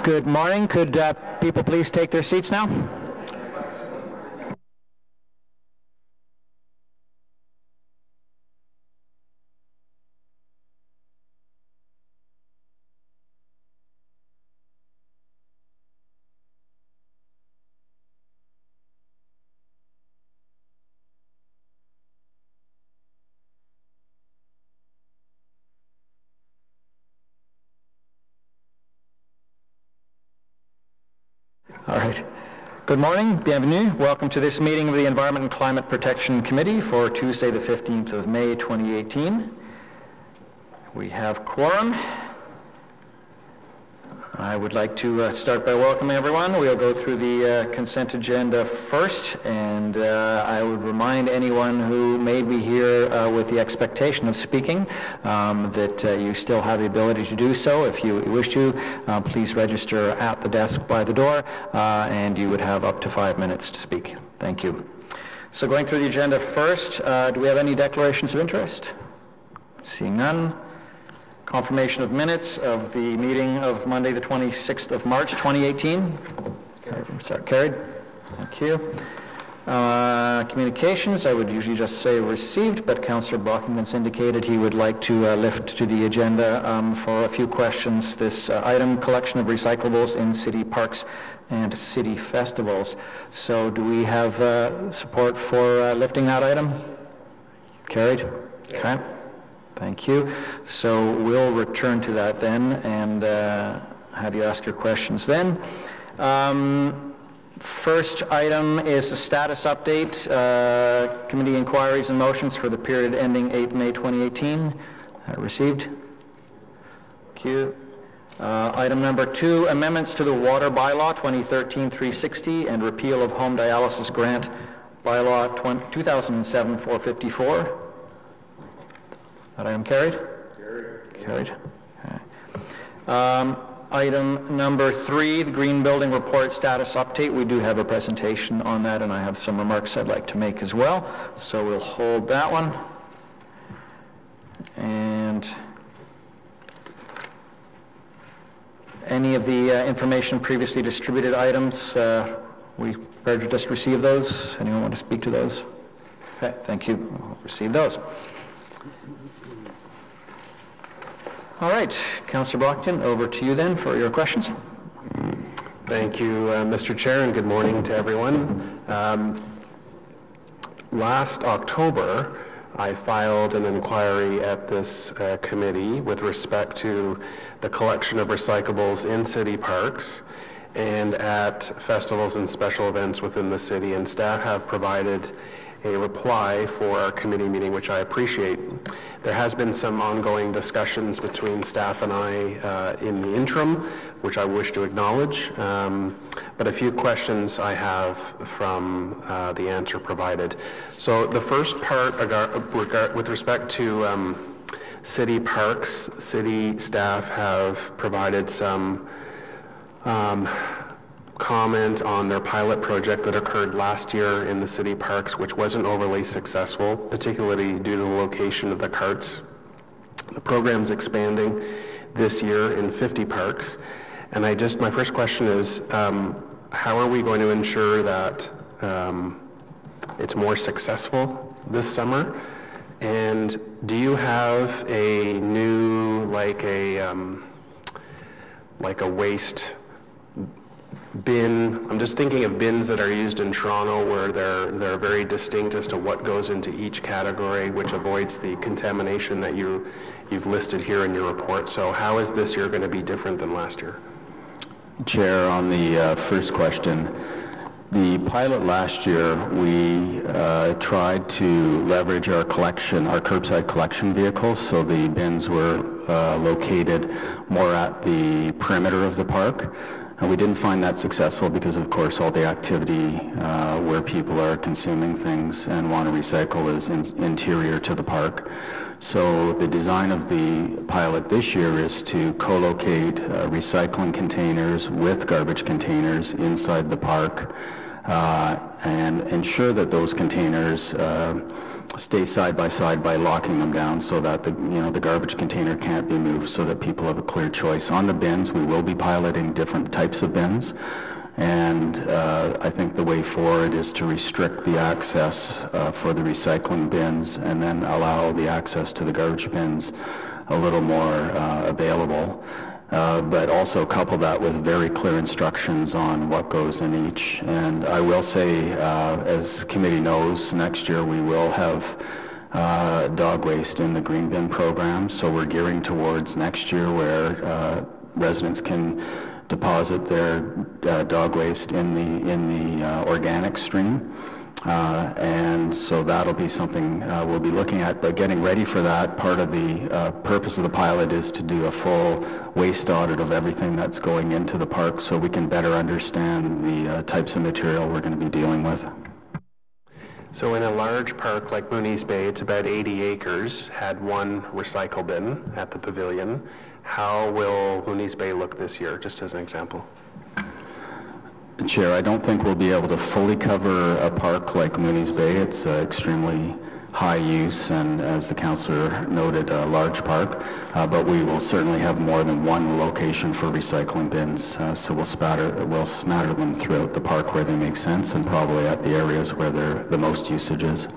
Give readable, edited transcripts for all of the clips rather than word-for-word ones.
Good morning. Could people please take their seats now? All right. Good morning. Bienvenue. Welcome to this meeting of the Environment and Climate Protection Committee for Tuesday, the 15th of May, 2018. We have quorum. I would like to start by welcoming everyone. We'll go through the consent agenda first, and I would remind anyone who may be here with the expectation of speaking that you still have the ability to do so. If you wish to, please register at the desk by the door, and you would have up to 5 minutes to speak. Thank you. So going through the agenda first, do we have any declarations of interest? Seeing none. Confirmation of minutes of the meeting of Monday, the 26th of March, 2018. Carried. Thank you. Communications, I would usually just say received, but Councillor Brockington's indicated he would like to lift to the agenda for a few questions this item, collection of recyclables in city parks and city festivals. So do we have support for lifting that item? Carried. Okay. Thank you. So we'll return to that then and have you ask your questions then. First item is the status update, committee inquiries and motions for the period ending 8 May 2018. Received. Thank you. Item number 2, amendments to the water bylaw 2013-360 and repeal of home dialysis grant bylaw 2007-454. That item carried? Carried. Okay. Item number 3, the Green Building Report status update. We do have a presentation on that, and I have some remarks I'd like to make as well. So we'll hold that one. And any of the information previously distributed items, we prepared to just receive those. Anyone want to speak to those? Okay, thank you. We'll receive those. All right, Councillor Brockington, over to you then for your questions. Thank you, Mr. Chair, and good morning to everyone. Last October, I filed an inquiry at this committee with respect to the collection of recyclables in city parks and at festivals and special events within the city, and staff have provided a reply for our committee meeting, which I appreciate. There has been some ongoing discussions between staff and I in the interim, which I wish to acknowledge, but a few questions I have from the answer provided. So the first part with respect to city parks, city staff have provided some comment on their pilot project that occurred last year in the city parks, which wasn't overly successful, particularly due to the location of the carts. The program's expanding this year in 50 parks, and my first question is, how are we going to ensure that it's more successful this summer? And do you have a new, like a waste bin? I'm just thinking of bins that are used in Toronto where they're very distinct as to what goes into each category, which avoids the contamination that you've listed here in your report. So how is this year going to be different than last year? Chair, on the first question, the pilot last year, we tried to leverage our curbside collection vehicles, so the bins were located more at the perimeter of the park. And we didn't find that successful because, of course, all the activity where people are consuming things and want to recycle is interior to the park. So the design of the pilot this year is to co-locate recycling containers with garbage containers inside the park and ensure that those containers stay side by side by locking them down so that the garbage container can't be moved, so that people have a clear choice. On the bins, we will be piloting different types of bins, and I think the way forward is to restrict the access for the recycling bins and then allow the access to the garbage bins a little more available. But also couple that with very clear instructions on what goes in each. And I will say, as committee knows, next year we will have dog waste in the green bin program, so we're gearing towards next year where residents can deposit their dog waste in the organic stream. And so that'll be something we'll be looking at, but getting ready for that, part of the purpose of the pilot is to do a full waste audit of everything that's going into the park so we can better understand the types of material we're going to be dealing with. So in a large park like Mooney's Bay, it's about 80 acres, had one recycle bin at the pavilion. How will Mooney's Bay look this year, just as an example? Chair, I don't think we'll be able to fully cover a park like Mooney's Bay. It's extremely high use and, as the councillor noted, a large park, but we will certainly have more than one location for recycling bins, so we'll smatter them throughout the park where they make sense and probably at the areas where the most usage is.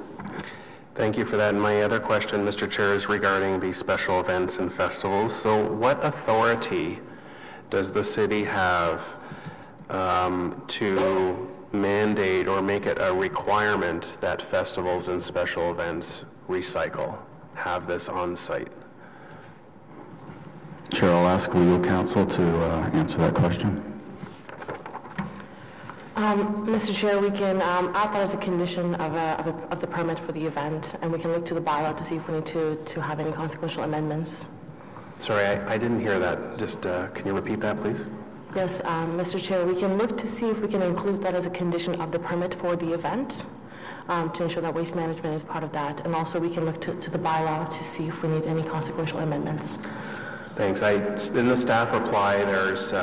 Thank you for that. And my other question, Mr. Chair, is regarding the special events and festivals. So what authority does the city have to mandate or make it a requirement that festivals and special events have this on site? Chair, I'll ask legal counsel to answer that question. Mr. Chair, we can add that as a condition of the permit for the event, and we can look to the bylaw to see if we need to have any consequential amendments. Sorry, I didn't hear that. Just can you repeat that, please? Yes, Mr. Chair, we can look to see if we can include that as a condition of the permit for the event to ensure that waste management is part of that. And also we can look to the bylaw to see if we need any consequential amendments. Thanks. In the staff reply, there's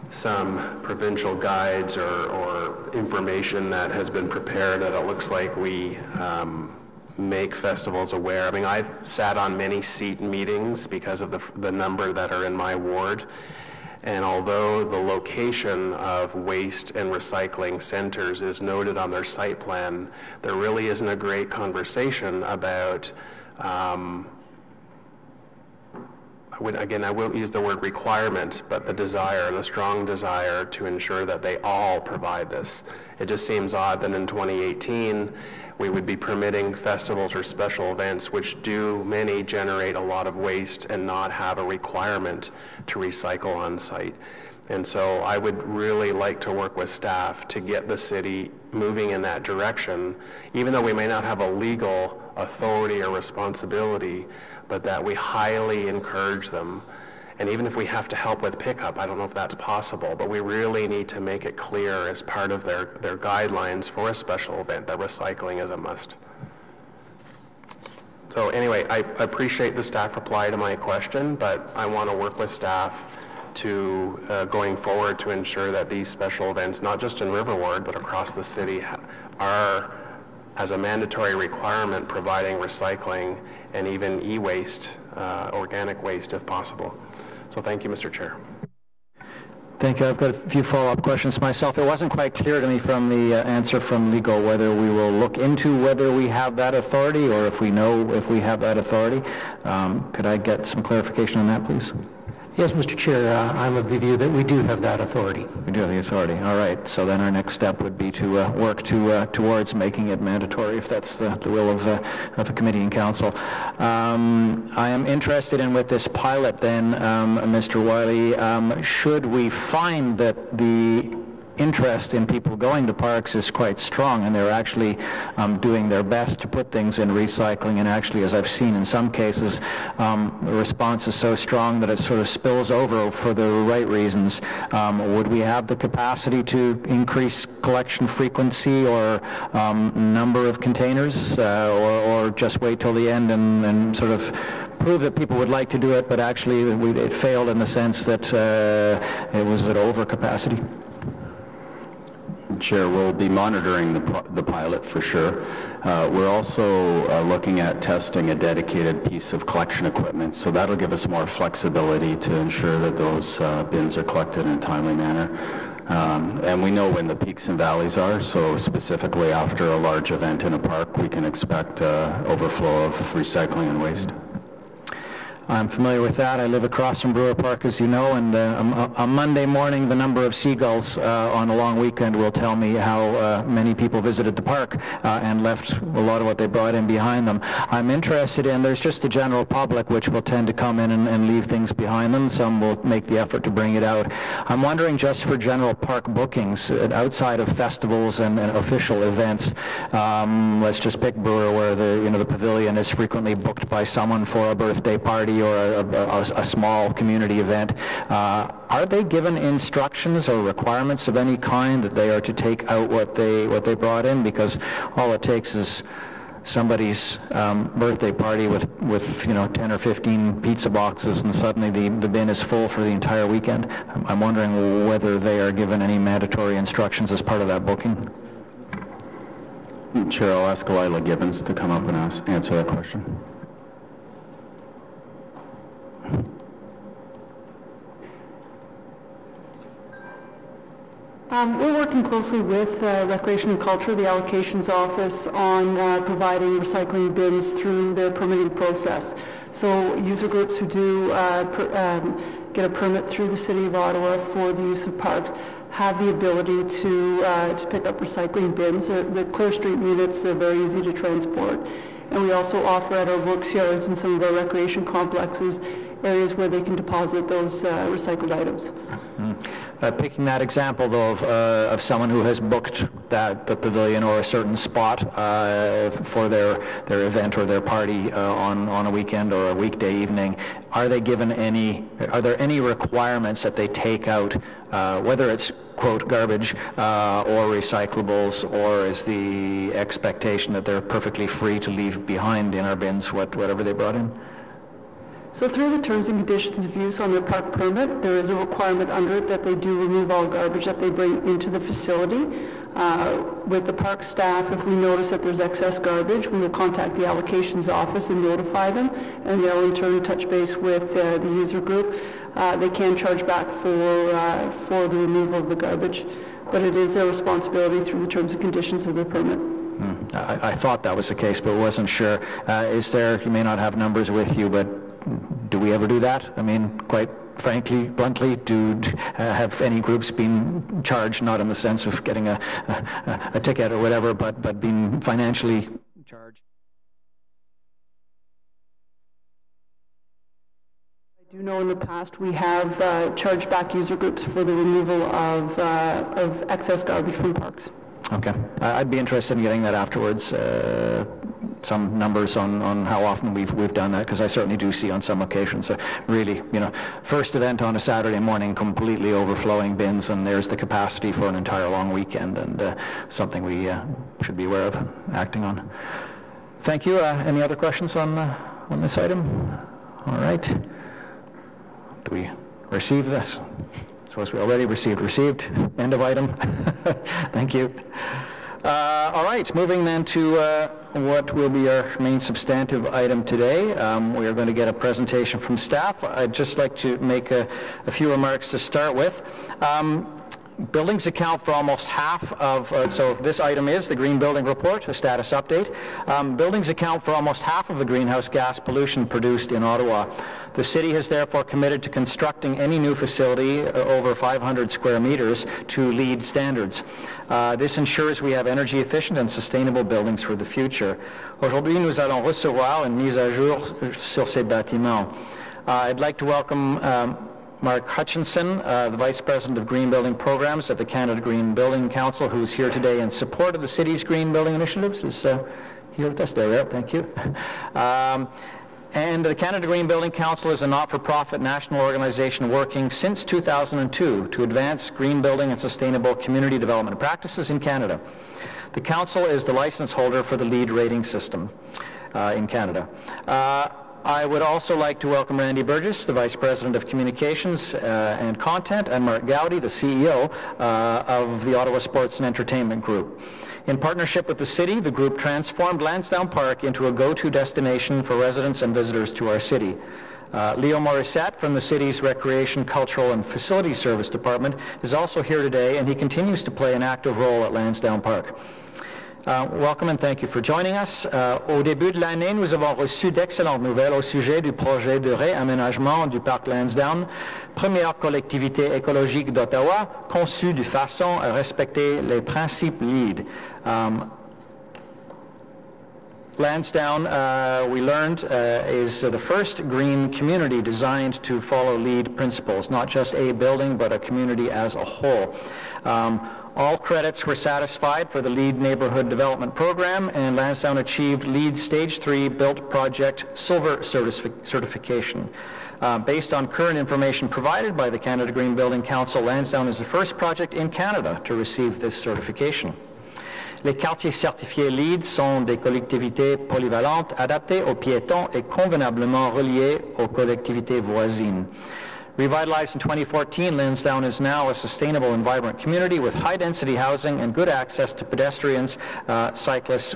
some provincial guides or information that has been prepared that it looks like we make festivals aware. I mean, I've sat on many seat meetings because of the number that are in my ward, and although the location of waste and recycling centers is noted on their site plan, there really isn't a great conversation about I won't use the word requirement, but the strong desire to ensure that they all provide this. It just seems odd that in 2018, we would be permitting festivals or special events, which many generate a lot of waste and not have a requirement to recycle on site. And so I would really like to work with staff to get the city moving in that direction, even though we may not have a legal authority or responsibility, but that we highly encourage them. And even if we have to help with pickup, I don't know if that's possible, but we really need to make it clear as part of their guidelines for a special event that recycling is a must. So anyway, I appreciate the staff reply to my question, but I want to work with staff to going forward to ensure that these special events, not just in River Ward, but across the city, are, as a mandatory requirement, providing recycling and even e-waste, organic waste if possible. So thank you, Mr. Chair. Thank you. I've got a few follow-up questions myself. It wasn't quite clear to me from the answer from legal whether we will look into whether we have that authority or if we know if we have that authority. Could I get some clarification on that, please? Yes, Mr. Chair, I'm of the view that we do have that authority. We do have the authority. All right. So then our next step would be to work towards making it mandatory, if that's the will of a committee and council. I am interested in with this pilot then, Mr. Wiley, should we find that the interest in people going to parks is quite strong and they're actually doing their best to put things in recycling, and actually, as I've seen in some cases, the response is so strong that it sort of spills over for the right reasons. Would we have the capacity to increase collection frequency or number of containers, or just wait till the end and sort of prove that people would like to do it, but actually it failed in the sense that it was at overcapacity? Chair, we'll be monitoring the pilot for sure. We're also looking at testing a dedicated piece of collection equipment, so that'll give us more flexibility to ensure that those bins are collected in a timely manner. And we know when the peaks and valleys are, so specifically after a large event in a park, we can expect overflow of recycling and waste. I'm familiar with that. I live across from Brewer Park, as you know, and on Monday morning, the number of seagulls on a long weekend will tell me how many people visited the park and left a lot of what they brought in behind them. I'm interested in, there's just the general public which will tend to come in and leave things behind them. Some will make the effort to bring it out. I'm wondering, just for general park bookings, outside of festivals and official events, let's just pick Brewer, where the pavilion is frequently booked by someone for a birthday party or a small community event. Are they given instructions or requirements of any kind that they are to take out what they brought in? Because all it takes is somebody's birthday party with 10 or 15 pizza boxes, and suddenly the bin is full for the entire weekend. I'm wondering whether they are given any mandatory instructions as part of that booking. Chair, I'll ask Lila Gibbons to come up and answer that question. We're working closely with Recreation and Culture, the allocations office, on providing recycling bins through their permitting process. So user groups who do get a permit through the City of Ottawa for the use of parks have the ability to pick up recycling bins. The Clear Street units, they're very easy to transport. And we also offer at our works yards and some of our recreation complexes areas where they can deposit those recycled items. Picking that example, though, of someone who has booked the pavilion or a certain spot for their event or their party on a weekend or a weekday evening, are there any requirements that they take out, whether it's quote garbage or recyclables, or is the expectation that they're perfectly free to leave behind in our bins whatever they brought in? So through the terms and conditions of use on their park permit, there is a requirement under it that they do remove all garbage that they bring into the facility. With the park staff, if we notice that there's excess garbage, we will contact the allocations office and notify them, and they'll in turn touch base with the user group. They can charge back for the removal of the garbage, but it is their responsibility through the terms and conditions of their permit. I thought that was the case, but wasn't sure. You may not have numbers with you, but do we ever do that? I mean, quite frankly, bluntly, have any groups been charged, not in the sense of getting a ticket or whatever, but being financially charged? I do know in the past we have charged back user groups for the removal of excess garbage from parks. Okay. I'd be interested in getting that afterwards, some numbers on how often we've done that, because I certainly do see on some occasions really, first event on a Saturday morning, completely overflowing bins, and there's the capacity for an entire long weekend, and something we should be aware of and acting on. Thank you. Any other questions on this item? All right. Do we receive this? I suppose we already received. End of item. Thank you. All right, moving then to what will be our main substantive item today. We are going to get a presentation from staff. I'd just like to make a few remarks to start with. Buildings account for almost half of, so this item is the Green Building Report, a status update. Buildings account for almost half of the greenhouse gas pollution produced in Ottawa. The city has therefore committed to constructing any new facility over 500 square meters to LEED standards. This ensures we have energy efficient and sustainable buildings for the future. Aujourd'hui, nous allons recevoir une mise à jour sur ces bâtiments. I'd like to welcome Mark Hutchinson, the Vice President of Green Building Programs at the Canada Green Building Council, who's here today in support of the city's green building initiatives, is here with us. There, thank you. And the Canada Green Building Council is a not-for-profit national organization working since 2002 to advance green building and sustainable community development practices in Canada. The Council is the license holder for the LEED rating system in Canada. I would also like to welcome Randy Burgess, the Vice President of Communications and Content, and Mark Gowdy, the CEO of the Ottawa Sports and Entertainment Group. In partnership with the city, the group transformed Lansdowne Park into a go-to destination for residents and visitors to our city. Leo Morissette from the city's Recreation, Cultural and Facility Service Department is also here today, and he continues to play an active role at Lansdowne Park. Welcome and thank you for joining us. Au début de l'année, nous avons reçu d'excellentes nouvelles au sujet du projet de réaménagement du parc Lansdowne, première collectivité écologique d'Ottawa, conçue de façon à respecter les principes LEED. Lansdowne, we learned, is the first green community designed to follow LEED principles, not just a building, but a community as a whole. All credits were satisfied for the LEED Neighborhood Development Program, and Lansdowne achieved LEED Stage 3 Built Project Silver certification. Based on current information provided by the Canada Green Building Council, Lansdowne is the first project in Canada to receive this certification. Les quartiers certifiés LEED sont des collectivités polyvalentes, adaptées aux piétons et convenablement reliées aux collectivités voisines. Revitalized in 2014, Lansdowne is now a sustainable and vibrant community with high-density housing and good access to pedestrians, cyclists,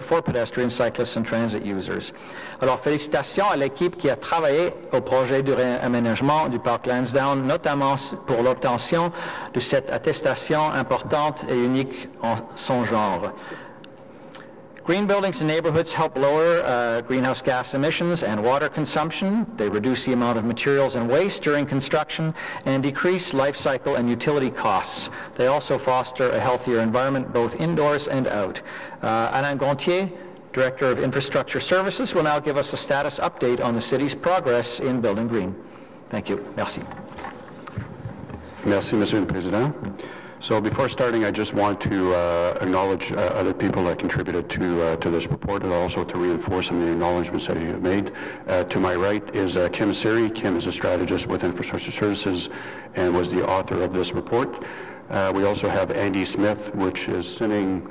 and transit users. Alors, félicitations à l'équipe qui a travaillé au projet de réaménagement du parc Lansdowne, notamment pour l'obtention de cette attestation importante et unique en son genre. Green buildings and neighborhoods help lower greenhouse gas emissions and water consumption. They reduce the amount of materials and waste during construction and decrease life cycle and utility costs. They also foster a healthier environment both indoors and out. Alain Gontier, Director of Infrastructure Services, will now give us a status update on the city's progress in building green. Thank you. Merci. Merci, Monsieur le Président. So before starting, I just want to acknowledge other people that contributed to this report, and also to reinforce some of the acknowledgments that you have made. To my right is Kim Siri. Kim is a strategist with Infrastructure Services and was the author of this report. We also have Andy Smith, which is sitting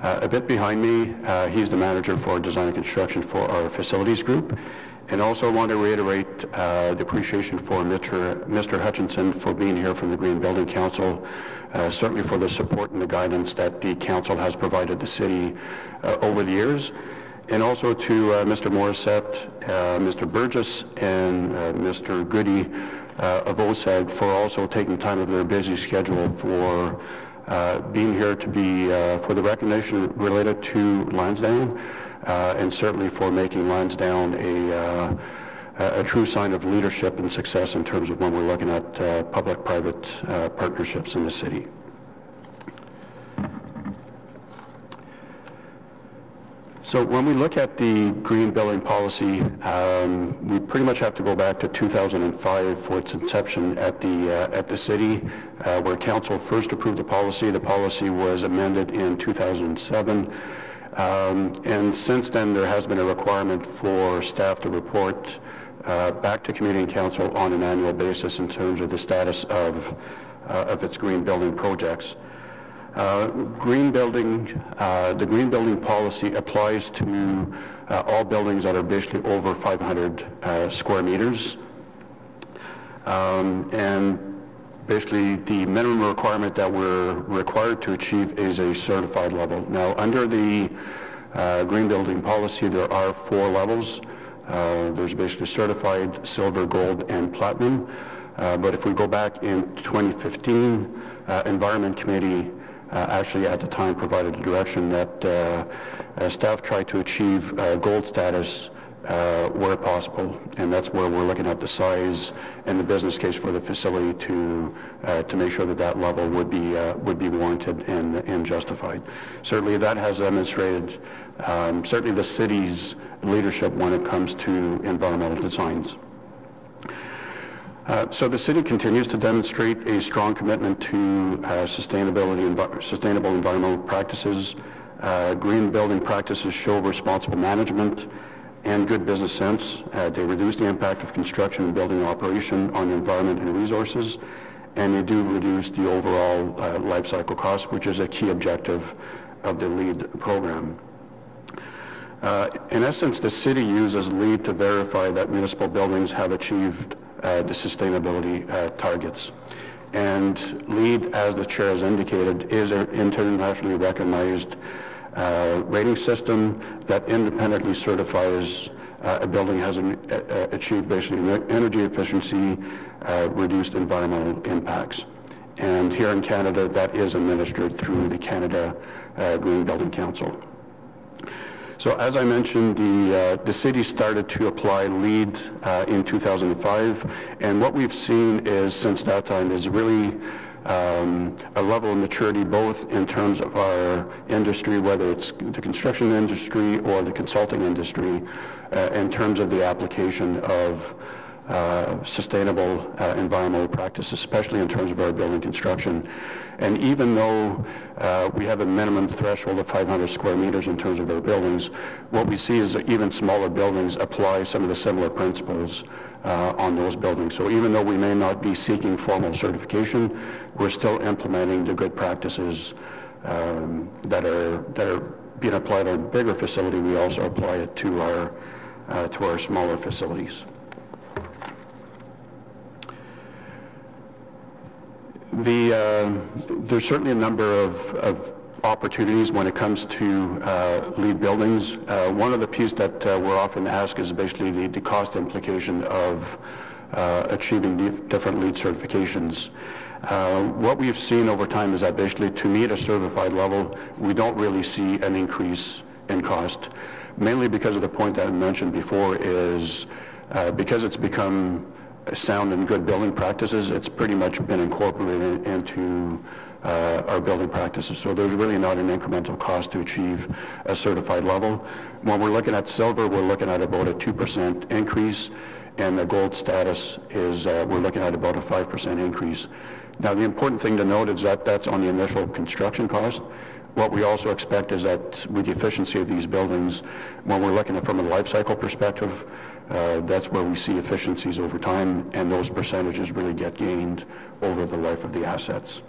a bit behind me. He's the manager for design and construction for our facilities group. And also want to reiterate the appreciation for Mr. Hutchinson for being here from the Green Building Council, certainly for the support and the guidance that the council has provided the city over the years. And also to Mr. Morissette, Mr. Burgess, and Mr. Goody of OSAG for also taking time of their busy schedule for being here to be for the recognition related to Lansdowne. And certainly for making Lansdowne a true sign of leadership and success in terms of when we're looking at public-private partnerships in the city. So when we look at the green building policy, we pretty much have to go back to 2005 for its inception at the city, where council first approved the policy. The policy was amended in 2007. And since then, there has been a requirement for staff to report back to Community and Council on an annual basis in terms of the status of its green building projects. The green building policy applies to all buildings that are basically over 500 square meters. And basically, the minimum requirement that we're required to achieve is a certified level. Now, under the green building policy, there are 4 levels. There's basically certified, silver, gold, and platinum. But if we go back in 2015, Environment Committee actually at the time provided a direction that staff tried to achieve gold status where possible, and that's where we're looking at the size and the business case for the facility to make sure that that level would be warranted and justified. Certainly, that has demonstrated certainly the city's leadership when it comes to environmental designs. So the city continues to demonstrate a strong commitment to sustainable environmental practices. Green building practices show responsible management and good business sense. They reduce the impact of construction and building operation on the environment and resources, and they do reduce the overall life cycle cost, which is a key objective of the LEED program. In essence, the city uses LEED to verify that municipal buildings have achieved the sustainability targets. And LEED, as the chair has indicated, is an internationally recognized rating system that independently certifies a building has achieved basically energy efficiency, reduced environmental impacts. And here in Canada, that is administered through the Canada Green Building Council. So as I mentioned, the city started to apply LEED in 2005, and what we've seen is since that time is really a level of maturity both in terms of our industry, whether it's the construction industry or the consulting industry, in terms of the application of sustainable environmental practices, especially in terms of our building construction. And even though we have a minimum threshold of 500 square meters in terms of our buildings, what we see is that even smaller buildings apply some of the similar principles on those buildings. So even though we may not be seeking formal certification, we're still implementing the good practices that are being applied on a bigger facility. We also apply it to our smaller facilities. There's certainly a number of opportunities when it comes to LEED buildings. One of the pieces that we're often asked is basically the cost implication of achieving different LEED certifications. What we've seen over time is that basically to meet a certified level, we don't really see an increase in cost, mainly because of the point that I mentioned before is because it's become sound and good building practices, it's pretty much been incorporated into our building practices. So there's really not an incremental cost to achieve a certified level. When we're looking at silver, we're looking at about a 2% increase, and the gold status is we're looking at about a 5% increase. Now the important thing to note is that that's on the initial construction cost. What we also expect is that with the efficiency of these buildings, when we're looking at it from a life cycle perspective, that's where we see efficiencies over time, and those percentages really get gained over the life of the assets.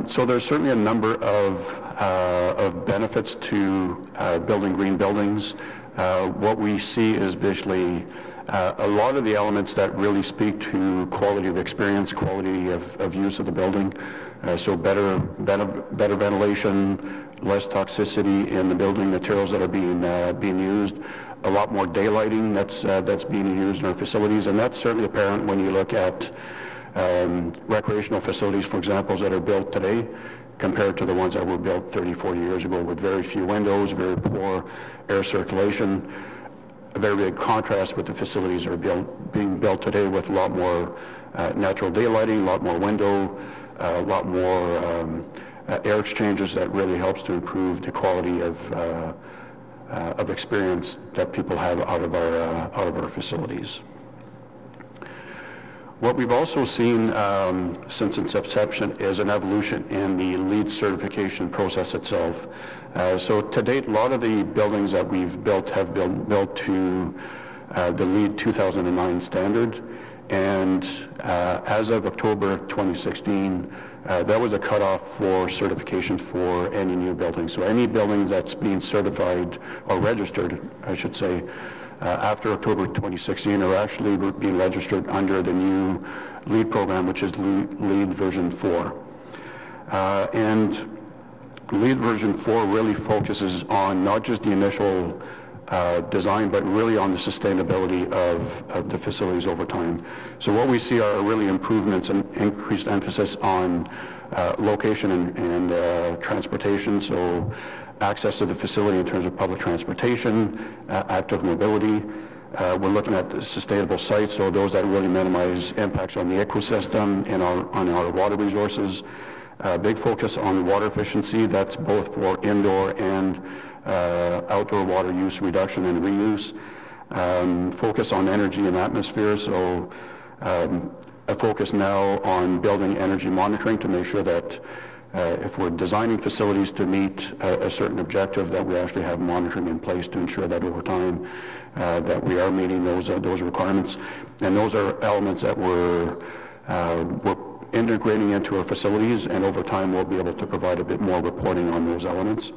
So there's certainly a number of benefits to building green buildings. What we see is basically a lot of the elements that really speak to quality of experience, quality of use of the building. So better ventilation, less toxicity in the building materials that are being used, a lot more daylighting that's being used in our facilities, and that's certainly apparent when you look at recreational facilities, for example, that are built today compared to the ones that were built 30, 40 years ago with very few windows, very poor air circulation. A very big contrast with the facilities that are being built today with a lot more natural daylighting, a lot more window, a lot more air exchanges that really helps to improve the quality of experience that people have out of our facilities. What we've also seen since its inception is an evolution in the LEED certification process itself. So to date, a lot of the buildings that we've built have been built to the LEED 2009 standard, and as of October 2016, that was a cutoff for certification for any new building. So any building that's being certified or registered, I should say, after October 2016 are actually being registered under the new LEED program, which is LEED version 4. And LEED version 4 really focuses on not just the initial design, but really on the sustainability of the facilities over time. So what we see are really improvements and increased emphasis on location and transportation, so access to the facility in terms of public transportation, active mobility. We're looking at the sustainable sites, so those that really minimize impacts on the ecosystem and on our water resources. Big focus on water efficiency, that's both for indoor and outdoor water use reduction and reuse. Focus on energy and atmosphere, so a focus now on building energy monitoring to make sure that if we're designing facilities to meet a certain objective, that we actually have monitoring in place to ensure that over time that we are meeting those requirements. And those are elements that we're integrating into our facilities, and over time we'll be able to provide a bit more reporting on those elements.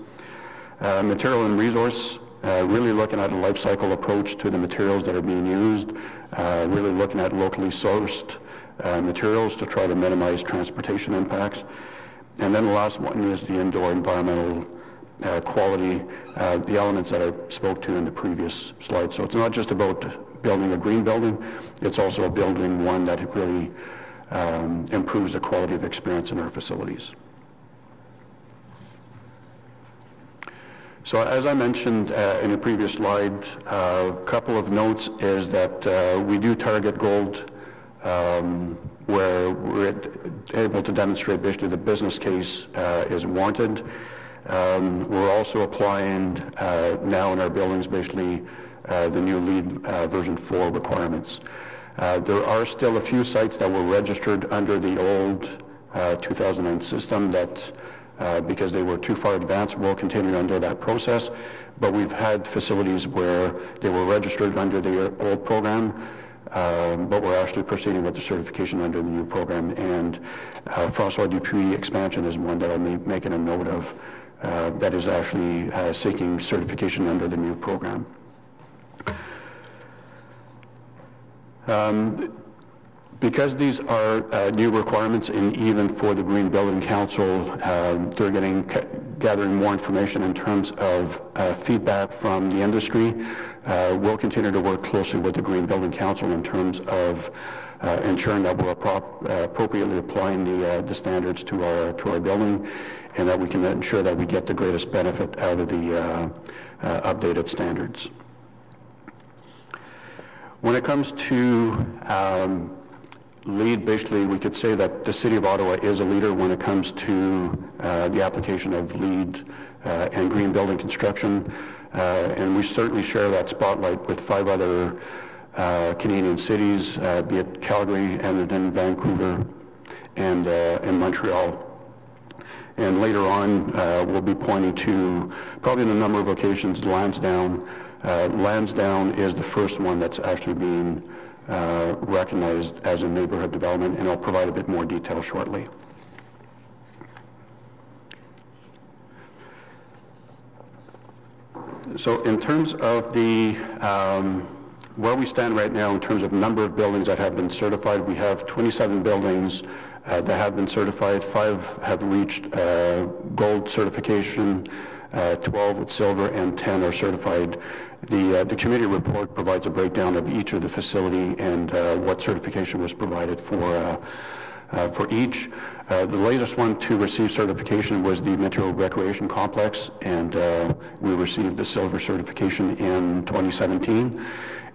Material and resource, really looking at a life cycle approach to the materials that are being used, really looking at locally sourced materials to try to minimize transportation impacts. And then the last one is the indoor environmental quality, the elements that I spoke to in the previous slide. So it's not just about building a green building, it's also building one that really improves the quality of experience in our facilities. So as I mentioned in a previous slide, a couple of notes is that we do target gold where we're able to demonstrate basically the business case is warranted. We're also applying now in our buildings basically the new LEED version 4 requirements. There are still a few sites that were registered under the old 2009 system that because they were too far advanced, will continue under that process. But we've had facilities where they were registered under the old program, but we're actually proceeding with the certification under the new program. And François Dupuis expansion is one that I'm making a note of that is actually seeking certification under the new program. Because these are new requirements, and even for the Green Building Council, they're gathering more information in terms of feedback from the industry. We'll continue to work closely with the Green Building Council in terms of ensuring that we're appropriately applying the standards to our building, and that we can ensure that we get the greatest benefit out of the updated standards. When it comes to LEED, basically we could say that the City of Ottawa is a leader when it comes to the application of LEED and green building construction, and we certainly share that spotlight with 5 other Canadian cities, be it Calgary, Edmonton, Vancouver, and Montreal. And later on, we'll be pointing to, probably in a number of occasions, Lansdowne. Lansdowne is the first one that's actually being recognized as a neighborhood development, and I'll provide a bit more detail shortly. So in terms of the where we stand right now in terms of number of buildings that have been certified, we have 27 buildings that have been certified. 5 have reached gold certification, 12 with silver, and 10 are certified. The committee report provides a breakdown of each of the facility and what certification was provided for each. The latest one to receive certification was the Metro Recreation Complex, and we received the silver certification in 2017.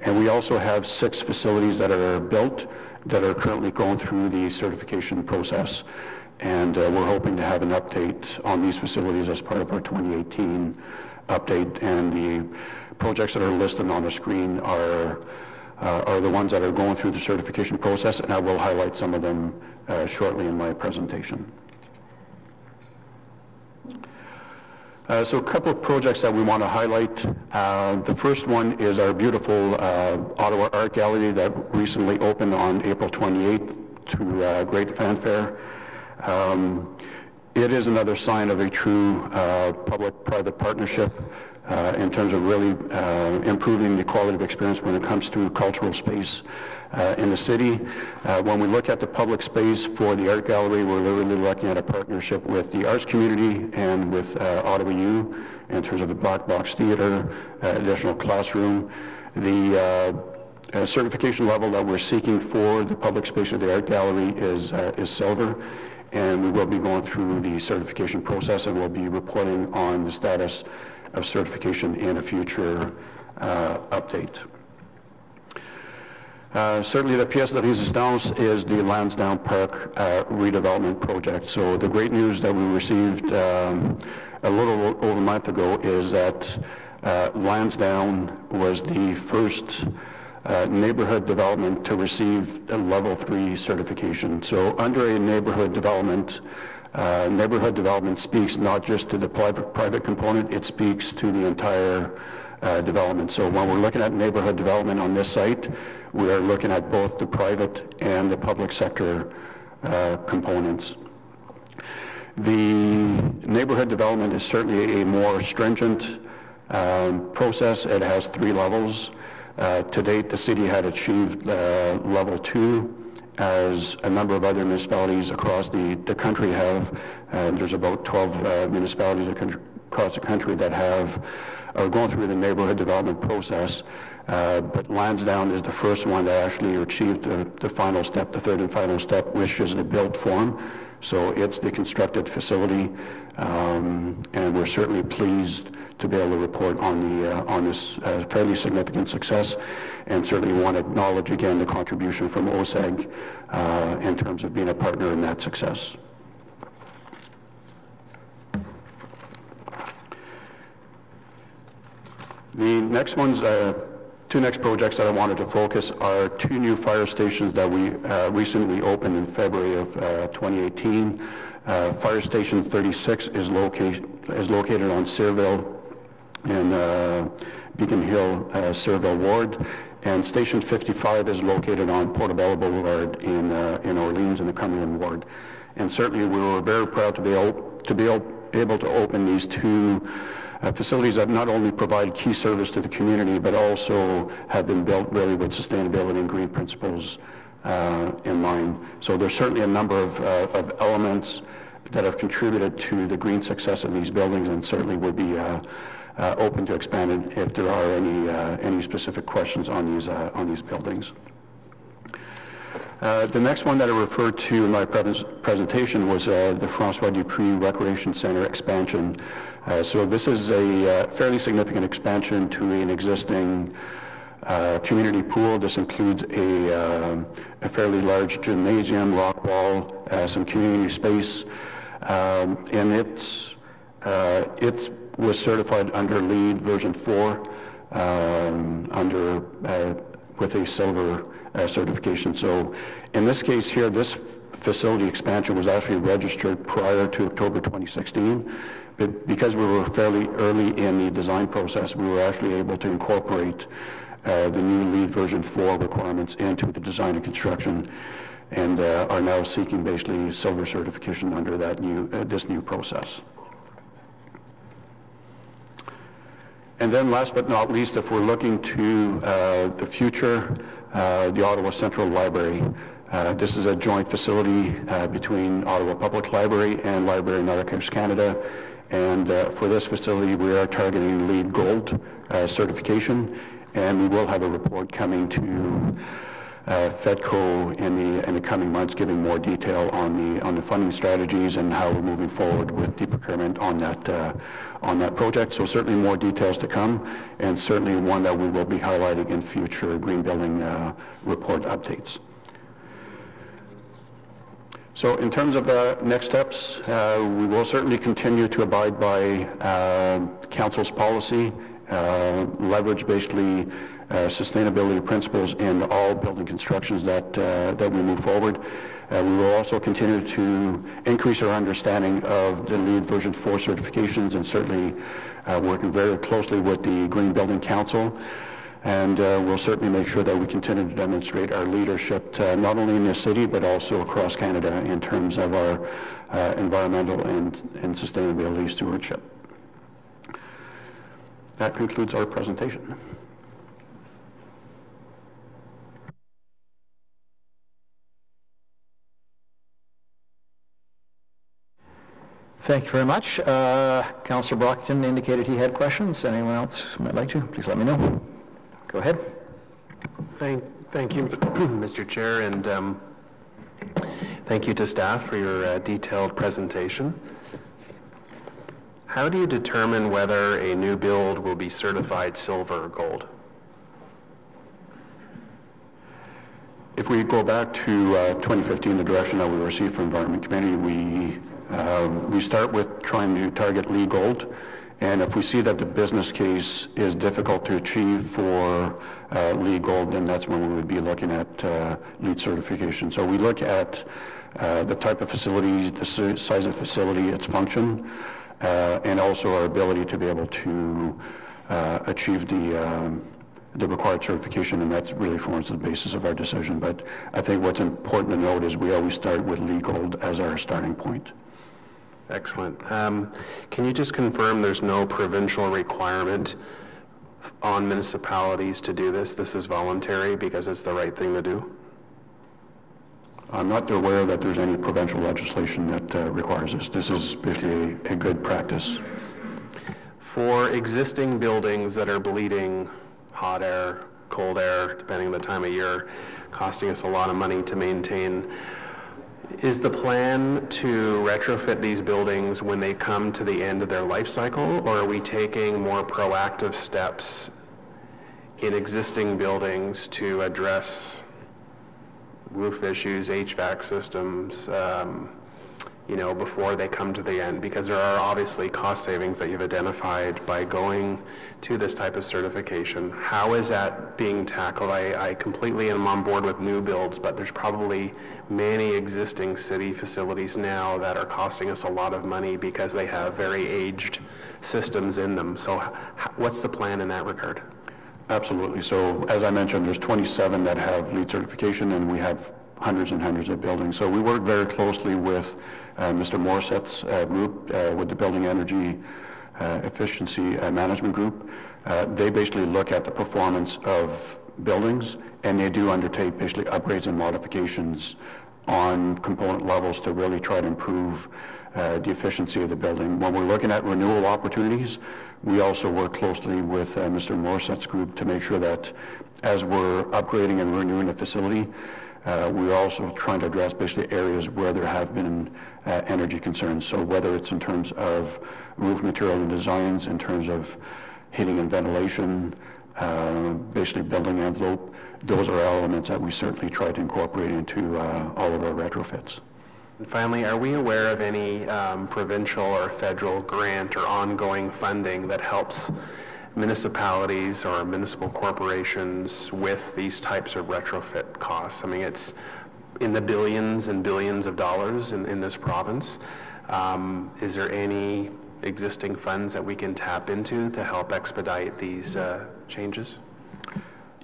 And we also have 6 facilities that are built that are currently going through the certification process. And we're hoping to have an update on these facilities as part of our 2018 update. And the projects that are listed on the screen are the ones that are going through the certification process, and I will highlight some of them shortly in my presentation. So a couple of projects that we want to highlight. The first one is our beautiful Ottawa Art Gallery that recently opened on April 28th to great fanfare. It is another sign of a true public-private partnership in terms of really improving the quality of experience when it comes to cultural space in the city. When we look at the public space for the art gallery, we're literally looking at a partnership with the arts community and with Ottawa U in terms of the black box theater, additional classroom. The certification level that we're seeking for the public space of the art gallery is silver, and we will be going through the certification process, and we'll be reporting on the status of certification in a future update. Certainly the pièce de résistance is the Lansdowne Park redevelopment project. So the great news that we received a little over a month ago is that Lansdowne was the first neighborhood development to receive a level 3 certification. So under a neighborhood development speaks not just to the private component, it speaks to the entire development. So when we're looking at neighborhood development on this site, we are looking at both the private and the public sector components. The neighborhood development is certainly a more stringent process. It has 3 levels. To date, the city had achieved level 2, as a number of other municipalities across the country have. There's about 12 municipalities across the country that are going through the neighborhood development process. But Lansdowne is the first one that actually achieved the final step, the third and final step, which is the built form. So it's the constructed facility, and we're certainly pleased to be able to report on this fairly significant success, and certainly want to acknowledge again the contribution from OSEG in terms of being a partner in that success. The next ones, 2 next projects that I wanted to focus are 2 new fire stations that we recently opened in February of 2018. Fire Station 36 is located on Sayreville in Beacon Hill, Sayreville Ward, and Station 55 is located on Portobello Boulevard in Orleans in the Cumberland Ward. And certainly we were very proud to be able to open these 2 facilities that not only provide key service to the community, but also have been built really with sustainability and green principles in mind. So there's certainly a number of elements that have contributed to the green success of these buildings, and certainly would be open to expand it if there are any specific questions on these buildings. The next one that I referred to in my presentation was the Francois Dupuis Recreation Center expansion. So this is a fairly significant expansion to an existing community pool. This includes a fairly large gymnasium, rock wall, some community space, and it was certified under LEED version 4 with a silver certification. So in this case here, this facility expansion was actually registered prior to October 2016, but because we were fairly early in the design process, we were actually able to incorporate the new LEED version 4 requirements into the design and construction, and are now seeking basically silver certification under that this new process. And then last but not least, if we're looking to the future, the Ottawa Central Library. This is a joint facility between Ottawa Public Library and Library in Archives Canada. And for this facility, we are targeting LEED Gold certification, and we will have a report coming to FEDCO in the coming months, giving more detail on the funding strategies and how we're moving forward with the procurement on that project. So certainly more details to come, and certainly one that we will be highlighting in future green building report updates. So in terms of next steps, we will certainly continue to abide by Council's policy, leverage basically sustainability principles in all building constructions that we move forward. We will also continue to increase our understanding of the LEED version 4 certifications, and certainly working very closely with the Green Building Council. And we'll certainly make sure that we continue to demonstrate our leadership not only in this city, but also across Canada in terms of our environmental and sustainability stewardship. That concludes our presentation. Thank you very much. Councillor Brockton indicated he had questions. Anyone else who might like to? Please let me know. Go ahead. Thank you, Mr. Chair, and thank you to staff for your detailed presentation. How do you determine whether a new build will be certified silver or gold? If we go back to 2015, the direction that we received from Environment Committee, we start with trying to target LEED Gold. And if we see that the business case is difficult to achieve for LEED Gold, then that's when we would be looking at LEED certification. So we look at the type of facilities, the size of facility, its function, and also our ability to be able to achieve the required certification, and that really forms the basis of our decision. But I think what's important to note is we always start with LEED Gold as our starting point. Excellent. Can you just confirm there's no provincial requirement on municipalities to do this? This is voluntary because it's the right thing to do? I'm not aware that there's any provincial legislation that requires this. This is basically a good practice. For existing buildings that are bleeding hot air, cold air, depending on the time of year, costing us a lot of money to maintain, is the plan to retrofit these buildings when they come to the end of their life cycle, or are we taking more proactive steps in existing buildings to address roof issues, HVAC systems, before they come to the end? Because there are obviously cost savings that you've identified by going to this type of certification. How is that being tackled? I completely am on board with new builds, but there's probably many existing city facilities now that are costing us a lot of money because they have very aged systems in them. So what's the plan in that regard? Absolutely. So as I mentioned, there's 27 that have LEED certification, and we have hundreds and hundreds of buildings. So we work very closely with Mr. Morissette's group, with the Building Energy Efficiency Management Group. They basically look at the performance of buildings, and they do undertake basically upgrades and modifications on component levels to really try to improve the efficiency of the building. When we're looking at renewal opportunities, we also work closely with Mr. Morissette's group to make sure that as we're upgrading and renewing a facility, we're also trying to address basically areas where there have been energy concerns. So whether it's in terms of roof material and designs, in terms of heating and ventilation, basically building envelope, those are elements that we certainly try to incorporate into all of our retrofits. And finally, are we aware of any provincial or federal grant or ongoing funding that helps municipalities or municipal corporations with these types of retrofit costs? I mean, it's in the billions and billions of dollars in this province. Is there any existing funds that we can tap into to help expedite these changes?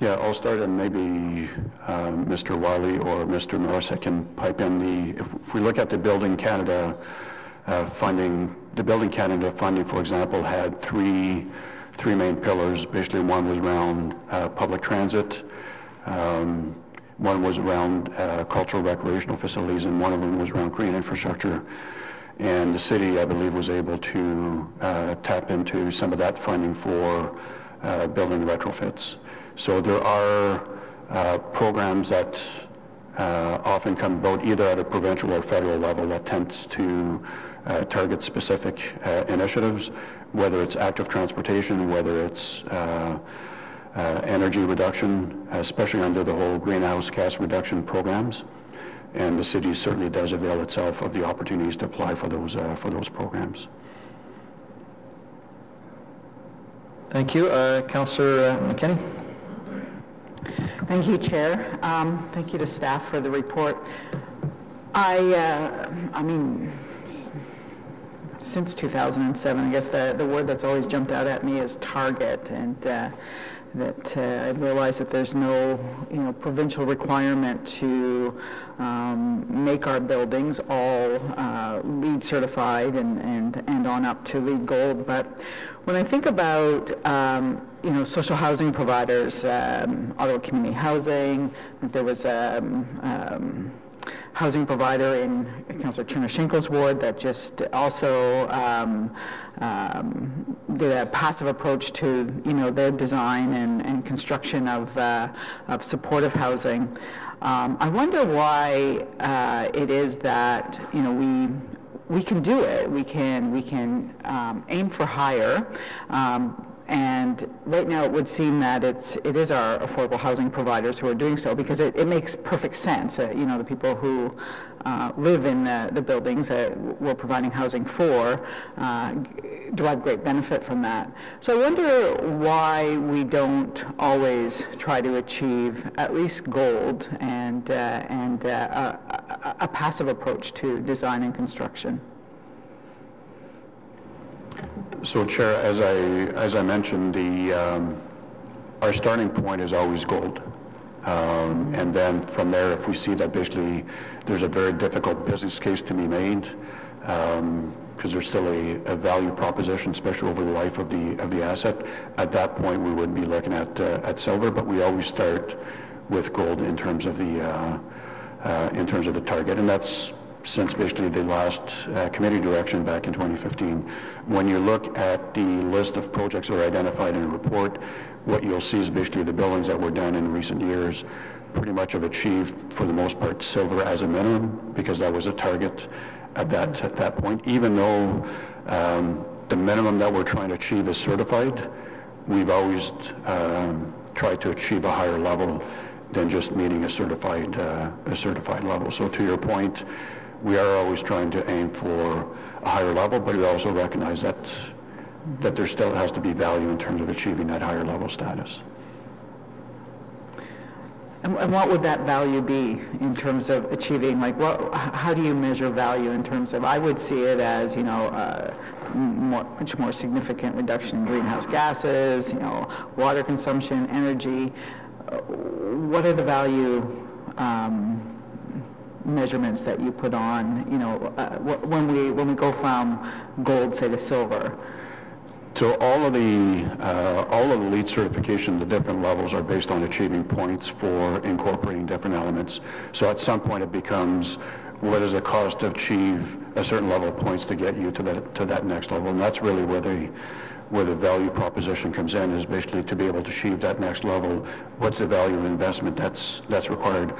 Yeah, I'll start, and maybe Mr. Wiley or Mr. Morissette can pipe in. If we look at the Building Canada funding, the Building Canada funding, for example, had three main pillars. Basically, one was around public transit, one was around cultural recreational facilities, and one of them was around green infrastructure. And the city, I believe, was able to tap into some of that funding for building retrofits. So there are programs that often come about either at a provincial or federal level that tends to target specific initiatives, whether it's active transportation, whether it's energy reduction, especially under the whole greenhouse gas reduction programs. And the city certainly does avail itself of the opportunities to apply for those programs. Thank you. Councillor McKinney. Thank you, Chair. Thank you to staff for the report. I mean, since 2007, I guess the word that's always jumped out at me is target, and that I realize that there's no provincial requirement to make our buildings all LEED certified and on up to LEED Gold. But when I think about social housing providers, Ottawa Community Housing, there was a housing provider in Councillor Chernyshchenko's ward that just also did a passive approach to their design and construction of supportive housing. I wonder why it is that we can do it. We can aim for higher. And right now it would seem that it is our affordable housing providers who are doing so, because it makes perfect sense. The people who live in the buildings that we're providing housing for derive great benefit from that. So I wonder why we don't always try to achieve at least gold and a passive approach to design and construction. So, Chair, as I mentioned, our starting point is always gold, and then from there, if we see that basically there's a very difficult business case to be made, because there's still a value proposition, especially over the life of the asset. At that point, we would be looking at silver, but we always start with gold in terms of the target, and that's since basically the last committee direction back in 2015. When you look at the list of projects that are identified in the report, what you'll see is basically the buildings that were done in recent years pretty much have achieved, for the most part, silver as a minimum, because that was a target at that point. Even though the minimum that we're trying to achieve is certified, we've always tried to achieve a higher level than just meeting a certified level. So to your point, we are always trying to aim for a higher level, but we also recognize that there still has to be value in terms of achieving that higher level status. And what would that value be in terms of achieving, like, how do you measure value in terms of, I would see it as, you know, much more significant reduction in greenhouse gases, you know, water consumption, energy. What are the value measurements that you put on, you know, when we go from gold, say, to silver? So all of the LEED certification, the different levels are based on achieving points for incorporating different elements. So at some point it becomes, what does it cost to achieve a certain level of points to get you to that next level? And that's really where the value proposition comes in, is basically to be able to achieve that next level. What's the value of investment that's required?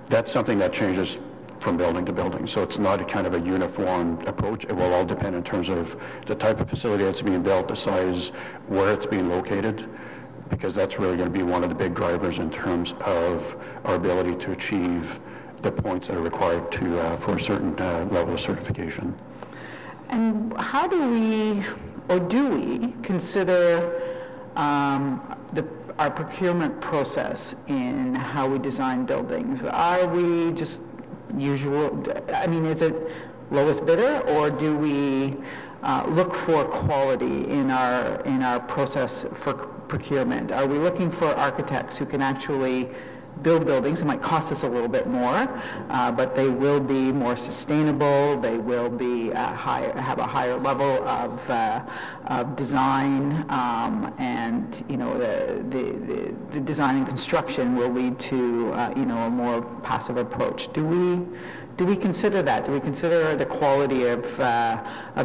That's something that changes from building to building. So it's not a kind of a uniform approach. It will all depend in terms of the type of facility that's being built, the size, where it's being located, because that's really going to be one of the big drivers in terms of our ability to achieve the points that are required for a certain level of certification. And how do we consider our procurement process in how we design buildings? Are we just is it lowest bidder, or do we look for quality in our process for procurement? Are we looking for architects who can actually build buildings? It might cost us a little bit more, but they will be more sustainable. They will be have a higher level of design, and you know the design and construction will lead to a more passive approach. Do we consider that? Do we consider the quality of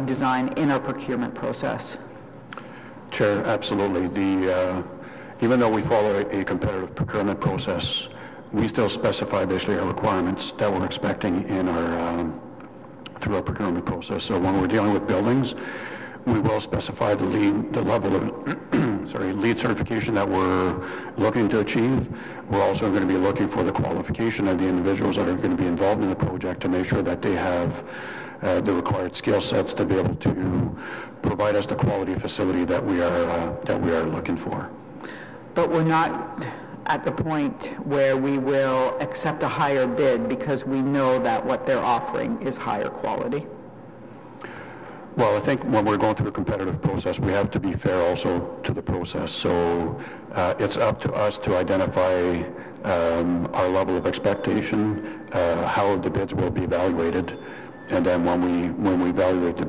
design in our procurement process? Chair, absolutely. Even though we follow a competitive procurement process, we still specify basically our requirements that we're expecting in through our procurement process. So when we're dealing with buildings, we will specify the level of LEED certification that we're looking to achieve. We're also going to be looking for the qualification of the individuals that are going to be involved in the project to make sure that they have the required skill sets to be able to provide us the quality facility that we are looking for. But we're not at the point where we will accept a higher bid because we know that what they're offering is higher quality. Well, I think when we're going through a competitive process, we have to be fair also to the process. So it's up to us to identify our level of expectation, how the bids will be evaluated. And then when we evaluate the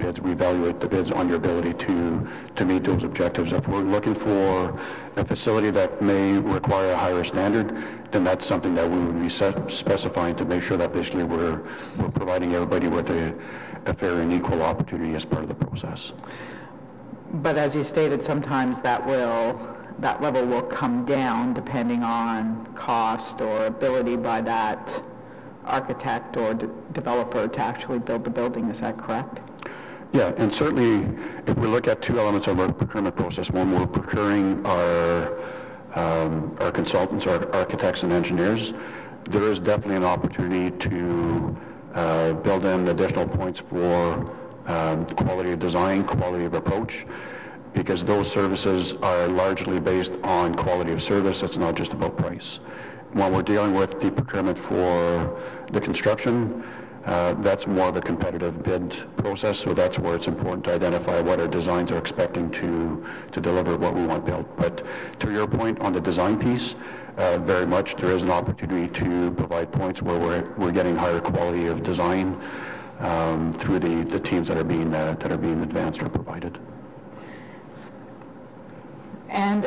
bids on your ability to meet those objectives. If we're looking for a facility that may require a higher standard, then that's something that we would be specifying to make sure that basically we're providing everybody with a fair and equal opportunity as part of the process. But as you stated, sometimes that level will come down depending on cost or ability by that architect or developer to actually build the building. Is that correct? Yeah, and certainly if we look at two elements of our procurement process, when we're procuring our consultants, our architects and engineers, there is definitely an opportunity to build in additional points for quality of design, quality of approach, because those services are largely based on quality of service. It's not just about price. When we're dealing with the procurement for the construction, that's more of a competitive bid process, so that's where it's important to identify what our designs are expecting to deliver what we want built. But to your point on the design piece, very much there is an opportunity to provide points where we're getting higher quality of design through the teams that are being advanced or provided. And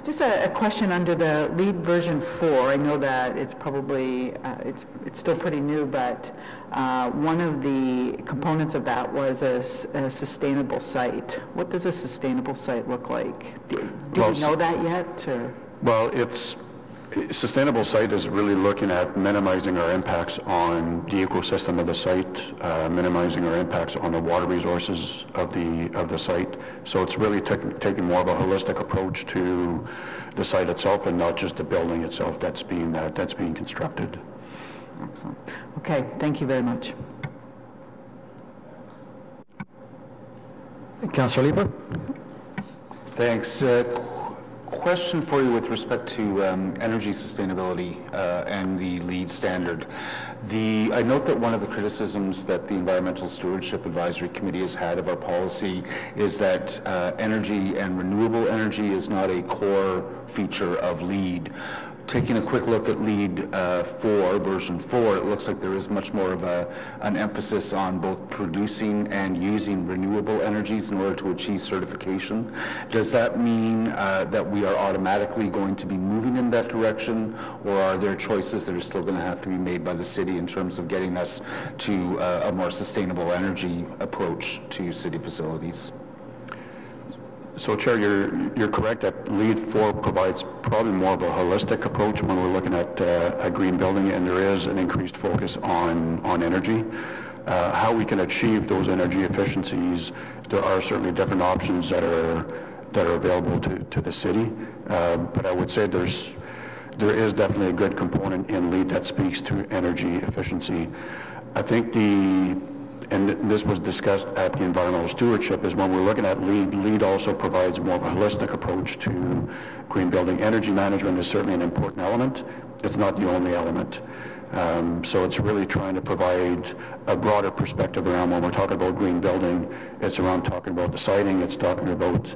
just a question under the LEED version 4. I know that it's probably, it's still pretty new, but one of the components of that was a sustainable site. What does a sustainable site look like? Do we know that yet? Or? Well, sustainable site is really looking at minimizing our impacts on the ecosystem of the site, minimizing our impacts on the water resources of the site. So it's really taking more of a holistic approach to the site itself and not just the building itself that's being constructed. Excellent. Okay, thank you very much. Councillor Lieber? Thanks. Question for you with respect to energy sustainability and the LEED standard. I note that one of the criticisms that the Environmental Stewardship Advisory Committee has had of our policy is that energy and renewable energy is not a core feature of LEED. Taking a quick look at LEED 4, version 4, it looks like there is much more of an emphasis on both producing and using renewable energies in order to achieve certification. Does that mean that we are automatically going to be moving in that direction, or are there choices that are still going to have to be made by the city in terms of getting us to a more sustainable energy approach to city facilities? So, Chair, you're correct that LEED 4 provides probably more of a holistic approach when we're looking at a green building, and there is an increased focus on energy. How we can achieve those energy efficiencies, there are certainly different options that are available to the city, but I would say there is definitely a good component in LEED that speaks to energy efficiency. I think and this was discussed at the environmental stewardship, is when we're looking at LEED also provides more of a holistic approach to green building. Energy management is certainly an important element. It's not the only element. So it's really trying to provide a broader perspective around when we're talking about green building. It's around talking about the siting, it's talking about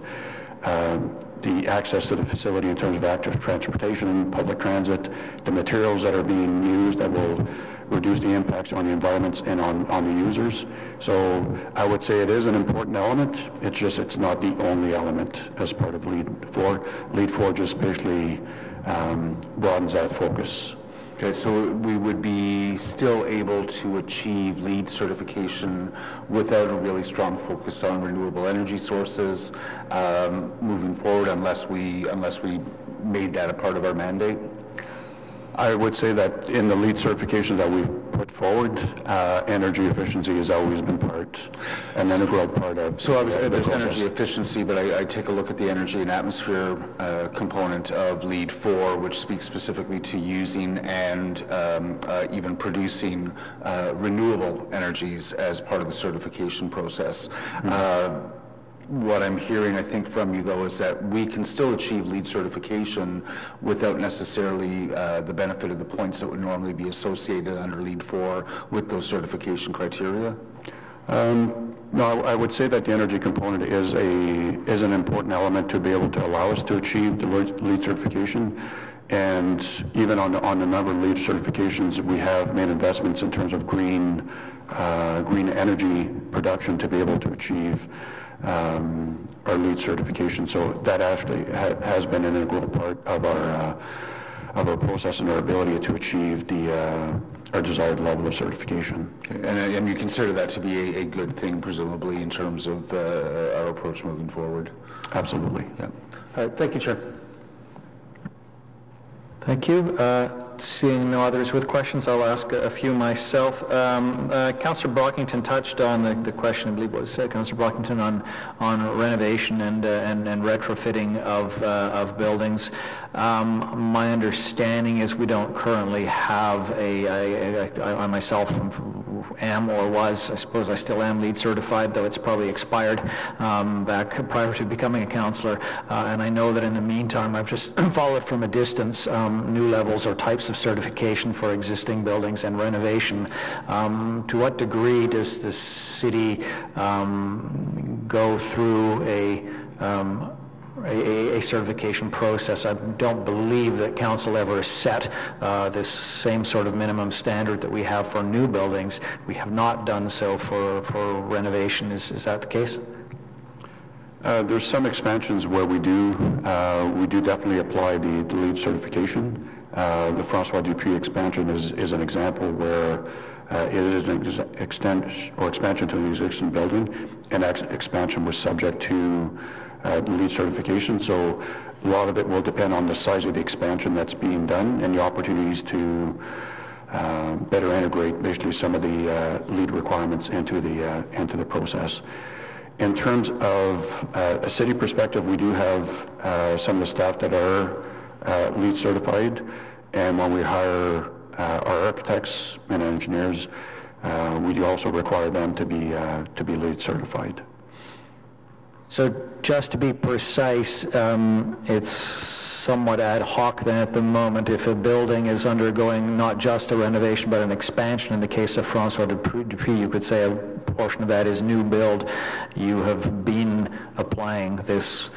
the access to the facility in terms of active transportation, public transit, the materials that are being used that will reduce the impacts on the environments and on the users. So I would say it is an important element. It's not the only element as part of LEED 4. LEED 4 just basically broadens that focus. Okay, so we would be still able to achieve LEED certification without a really strong focus on renewable energy sources moving forward, unless we made that a part of our mandate? I would say that in the LEED certification that we've put forward, energy efficiency has always been part, an integral part of. So obviously there's energy efficiency, but I take a look at the energy and atmosphere component of LEED 4, which speaks specifically to using and even producing renewable energies as part of the certification process. Mm-hmm. What I'm hearing, I think, from you, though, is that we can still achieve LEED certification without necessarily the benefit of the points that would normally be associated under LEED 4 with those certification criteria? No, I would say that the energy component is an important element to be able to allow us to achieve the LEED certification. And even on a number of LEED certifications, we have made investments in terms of green energy production to be able to achieve our LEED certification. So that actually has been an integral part of our process and our ability to achieve our desired level of certification. Okay. And you consider that to be a good thing, presumably, in terms of our approach moving forward? Absolutely. Yeah. All right. Thank you, Chair. Thank you. Seeing no others with questions, I'll ask a few myself. Councillor Brockington touched on the question, I believe it was Councillor Brockington, on renovation and retrofitting of buildings. My understanding is we don't currently have I myself am or was, I suppose I still am LEED certified, though it's probably expired back prior to becoming a councillor. And I know that in the meantime, I've just followed from a distance new levels or types of certification for existing buildings and renovation. To what degree does the city go through a certification process. I don't believe that council ever set this same sort of minimum standard that we have for new buildings. We have not done so for renovation. Is that the case? There's some expansions where we do definitely apply the LEED certification. The François Dupuis expansion is an example where it is an expansion to an existing building, and that expansion was subject to LEED certification. So a lot of it will depend on the size of the expansion that's being done and the opportunities to better integrate basically some of the LEED requirements into the process. In terms of a city perspective, we do have some of the staff that are LEED certified, and when we hire our architects and engineers, we do also require them to be LEED certified. So just to be precise, it's somewhat ad hoc then at the moment. If a building is undergoing not just a renovation but an expansion, in the case of François Dupuis, you could say a portion of that is new build. You have been applying this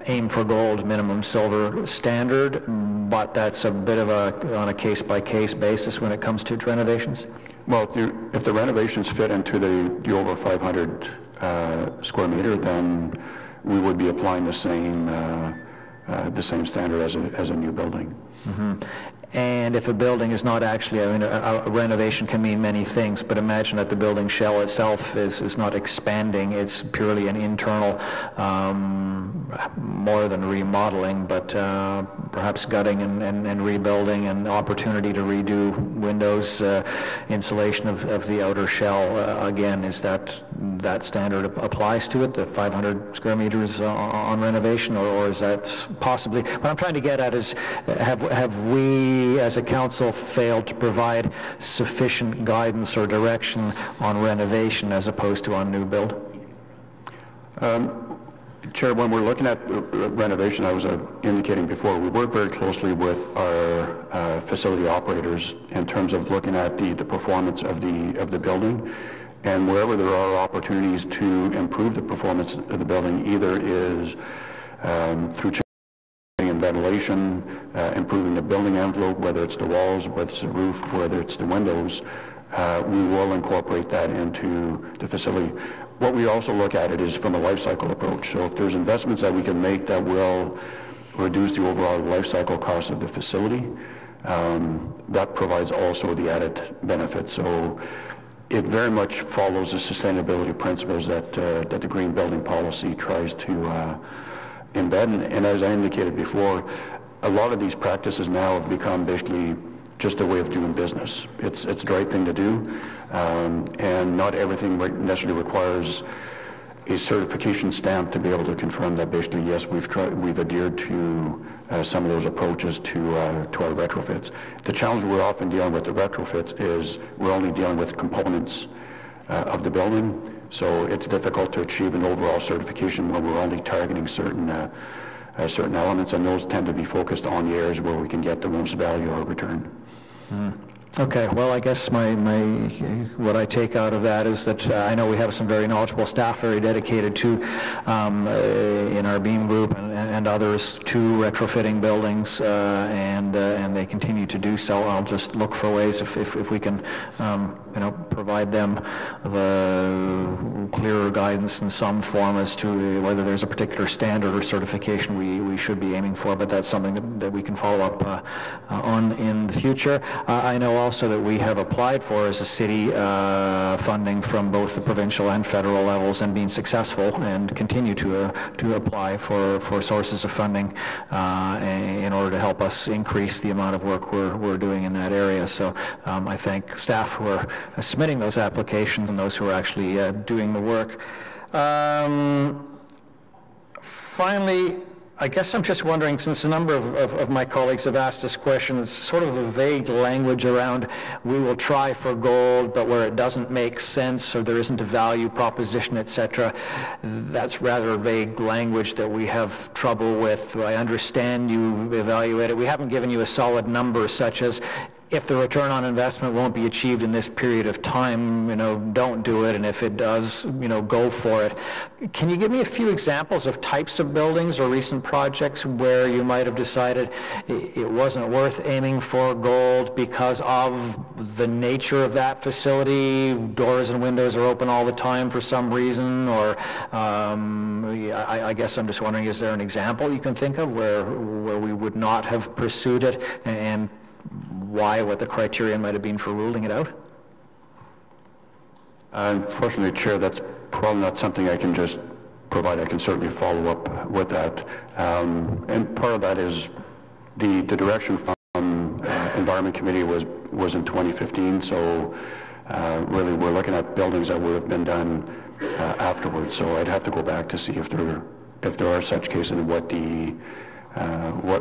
aim for gold minimum silver standard, but that's a bit of on a case-by-case basis when it comes to renovations? Well, if the renovations fit into the over 500 square meter, then we would be applying the same standard as a new building. Mm-hmm. And if a building is not actually, I mean, a renovation can mean many things, but imagine that the building shell itself is not expanding, it's purely an internal, more than remodeling, but perhaps gutting and rebuilding, and opportunity to redo windows, insulation of the outer shell. Again, is that standard applies to it, the 500 square meters on renovation, or is that possibly, what I'm trying to get at is, have we as a council failed to provide sufficient guidance or direction on renovation as opposed to on new build? Chair, when we're looking at renovation, I was indicating before, we work very closely with our facility operators in terms of looking at the performance of the building, and wherever there are opportunities to improve the performance of the building, either is through and ventilation, improving the building envelope, whether it's the walls, whether it's the roof, whether it's the windows, we will incorporate that into the facility. What we also look at it is from a life cycle approach. So if there's investments that we can make that will reduce the overall life cycle cost of the facility, that provides also the added benefit. So it very much follows the sustainability principles that the green building policy tries to embed. And as I indicated before, a lot of these practices now have become basically just a way of doing business. It's the right thing to do, and not everything necessarily requires a certification stamp to be able to confirm that basically, yes, we've adhered to some of those approaches to our retrofits. The challenge we're often dealing with the retrofits is we're only dealing with components of the building, so it's difficult to achieve an overall certification when we're only targeting certain elements, and those tend to be focused on the areas where we can get the most value or return. Okay, well, I guess what I take out of that is that I know we have some very knowledgeable staff, very dedicated to, in our BEAM group and others, to retrofitting buildings, and they continue to do so. I'll just look for ways if we can, provide them the clearer guidance in some form as to whether there's a particular standard or certification we should be aiming for, but that's something that we can follow up on in the future. I know also that we have applied for, as a city, funding from both the provincial and federal levels, and been successful, and continue to apply for sources of funding in order to help us increase the amount of work we're doing in that area. So I thank staff who are submitting those applications and those who are actually doing the work. Finally, I guess I'm just wondering, since a number of my colleagues have asked this question, it's sort of a vague language around, we will try for gold, but where it doesn't make sense or there isn't a value proposition, etc. That's rather vague language that we have trouble with. I understand you evaluate it. We haven't given you a solid number, such as if the return on investment won't be achieved in this period of time, don't do it, and if it does, go for it. Can you give me a few examples of types of buildings or recent projects where you might have decided it wasn't worth aiming for gold because of the nature of that facility? Doors and windows are open all the time for some reason, or I guess I'm just wondering, is there an example you can think of where we would not have pursued it, and why, what the criterion might have been for ruling it out? Unfortunately, Chair, that's probably not something I can just provide. I can certainly follow up with that. And part of that is the direction from Environment Committee was in 2015, so really we're looking at buildings that would have been done afterwards. So I'd have to go back to see if there are such cases, and what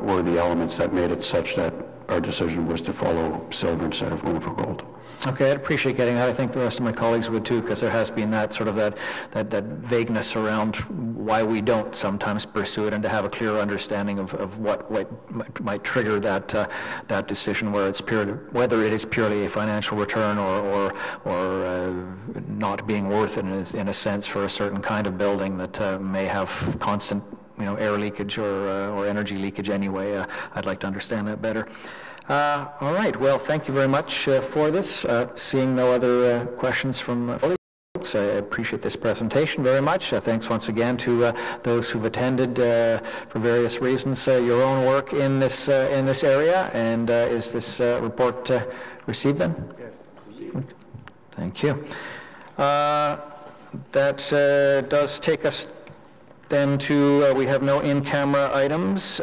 were the elements that made it such that our decision was to follow silver instead of going for gold. Okay, I'd appreciate getting that. I think the rest of my colleagues would too, because there has been that sort of that vagueness around why we don't sometimes pursue it, and to have a clearer understanding of what might trigger that decision, whether it is purely a financial return or not being worth it in a sense for a certain kind of building that may have constant air leakage or energy leakage anyway. I'd like to understand that better. All right, well, thank you very much for this. Seeing no other questions from folks, I appreciate this presentation very much. Thanks once again to those who've attended for various reasons. Your own work in this area, and is this report received then? Yes. Thank you. That does take us then to, we have no in-camera items.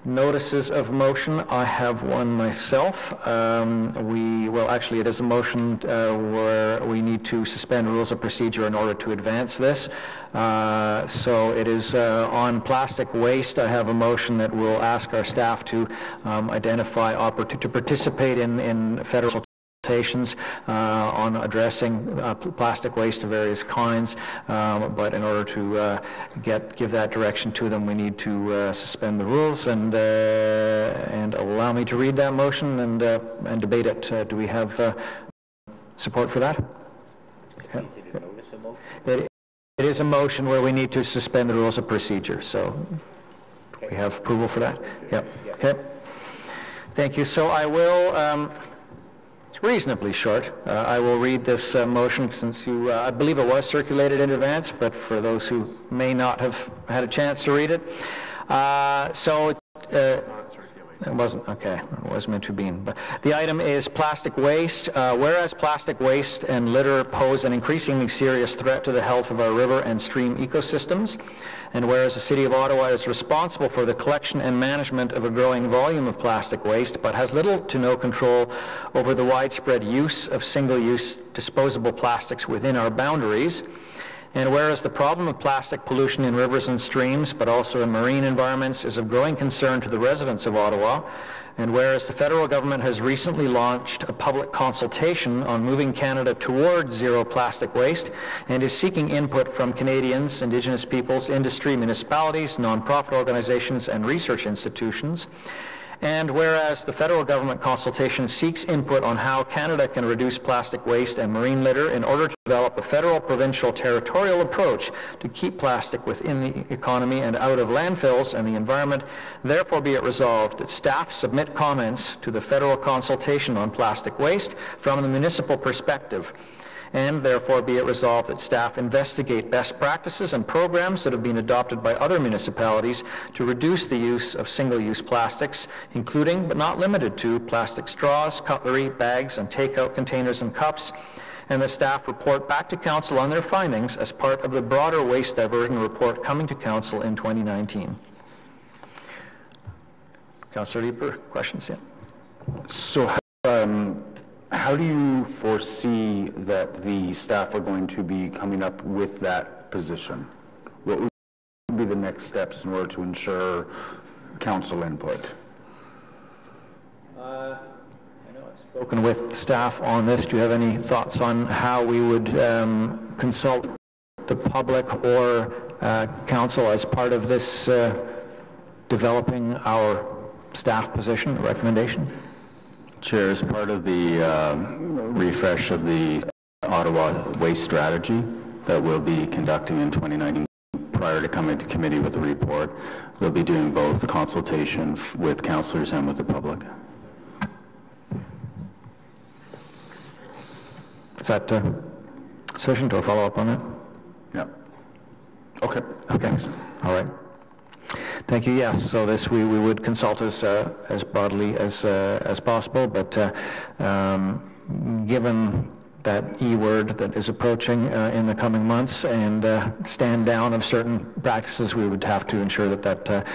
Notices of motion, I have one myself. Actually it is a motion where we need to suspend rules of procedure in order to advance this. So it is on plastic waste. I have a motion that will ask our staff to identify to participate in federal on addressing plastic waste of various kinds, but in order to give that direction to them, we need to suspend the rules and allow me to read that motion and debate it. Do we have support for that? It is a motion where we need to suspend the rules of procedure. So we have approval for that? Yep. Okay. Thank you. So I will. Reasonably short. I will read this motion since I believe it was circulated in advance, but for those who may not have had a chance to read it. It wasn't, okay, it was meant to be. But the item is plastic waste. Whereas plastic waste and litter pose an increasingly serious threat to the health of our river and stream ecosystems, and whereas the City of Ottawa is responsible for the collection and management of a growing volume of plastic waste, but has little to no control over the widespread use of single-use disposable plastics within our boundaries, and whereas the problem of plastic pollution in rivers and streams, but also in marine environments, is of growing concern to the residents of Ottawa, and whereas the federal government has recently launched a public consultation on moving Canada toward zero plastic waste and is seeking input from Canadians, Indigenous peoples, industry, municipalities, non-profit organizations, and research institutions, and whereas the federal government consultation seeks input on how Canada can reduce plastic waste and marine litter in order to develop a federal, provincial, territorial approach to keep plastic within the economy and out of landfills and the environment, therefore be it resolved that staff submit comments to the federal consultation on plastic waste from the municipal perspective. And therefore be it resolved that staff investigate best practices and programs that have been adopted by other municipalities to reduce the use of single-use plastics, including but not limited to plastic straws, cutlery, bags, and takeout containers and cups, and that staff report back to Council on their findings as part of the broader waste diversion report coming to Council in 2019. Councillor Leeper, questions? Yeah. So how do you foresee that the staff are going to be coming up with that position? What would be the next steps in order to ensure council input? I know I've spoken with staff on this. Do you have any thoughts on how we would consult the public or council as part of this developing our staff position, recommendation? Chair, as part of the refresh of the Ottawa waste strategy that we'll be conducting in 2019, prior to coming to committee with the report, we'll be doing both consultation with councillors and with the public. Is that sufficient, or follow up on that? Yeah. Okay. Okay. All right. Thank you. Yes. So this we would consult as broadly as possible, but given that E word that is approaching in the coming months and stand down of certain practices, we would have to ensure that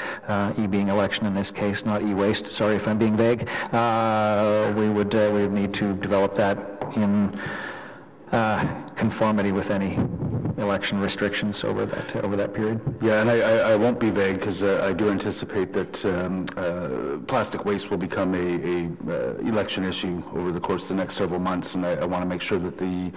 E being election in this case, not e-waste, sorry if I'm being vague, we would need to develop that in conformity with any election restrictions over that period. Yeah, and I won't be vague because I do anticipate that plastic waste will become a election issue over the course of the next several months, and I want to make sure that the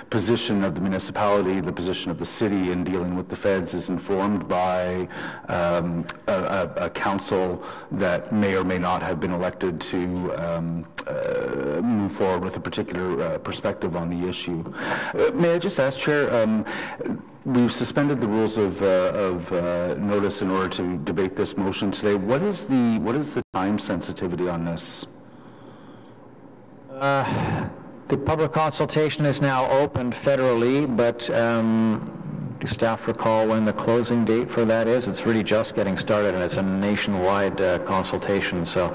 position of the municipality, the position of the city in dealing with the feds is informed by a council that may or may not have been elected to move forward with a particular perspective on the issue. May I just ask, Chair, we've suspended the rules of notice in order to debate this motion today. What is the time sensitivity on this? The public consultation is now opened federally, but do staff recall when the closing date for that is? It's really just getting started, and it's a nationwide consultation. So,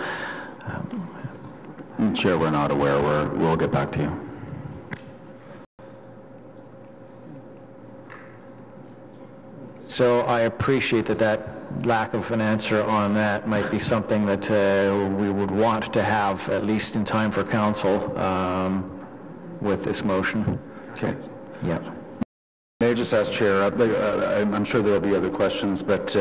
Chair, we're not aware. We'll get back to you. So I appreciate that lack of an answer on that might be something that we would want to have at least in time for council with this motion. Okay. Yeah. May I just ask, Chair, I'm sure there'll be other questions, but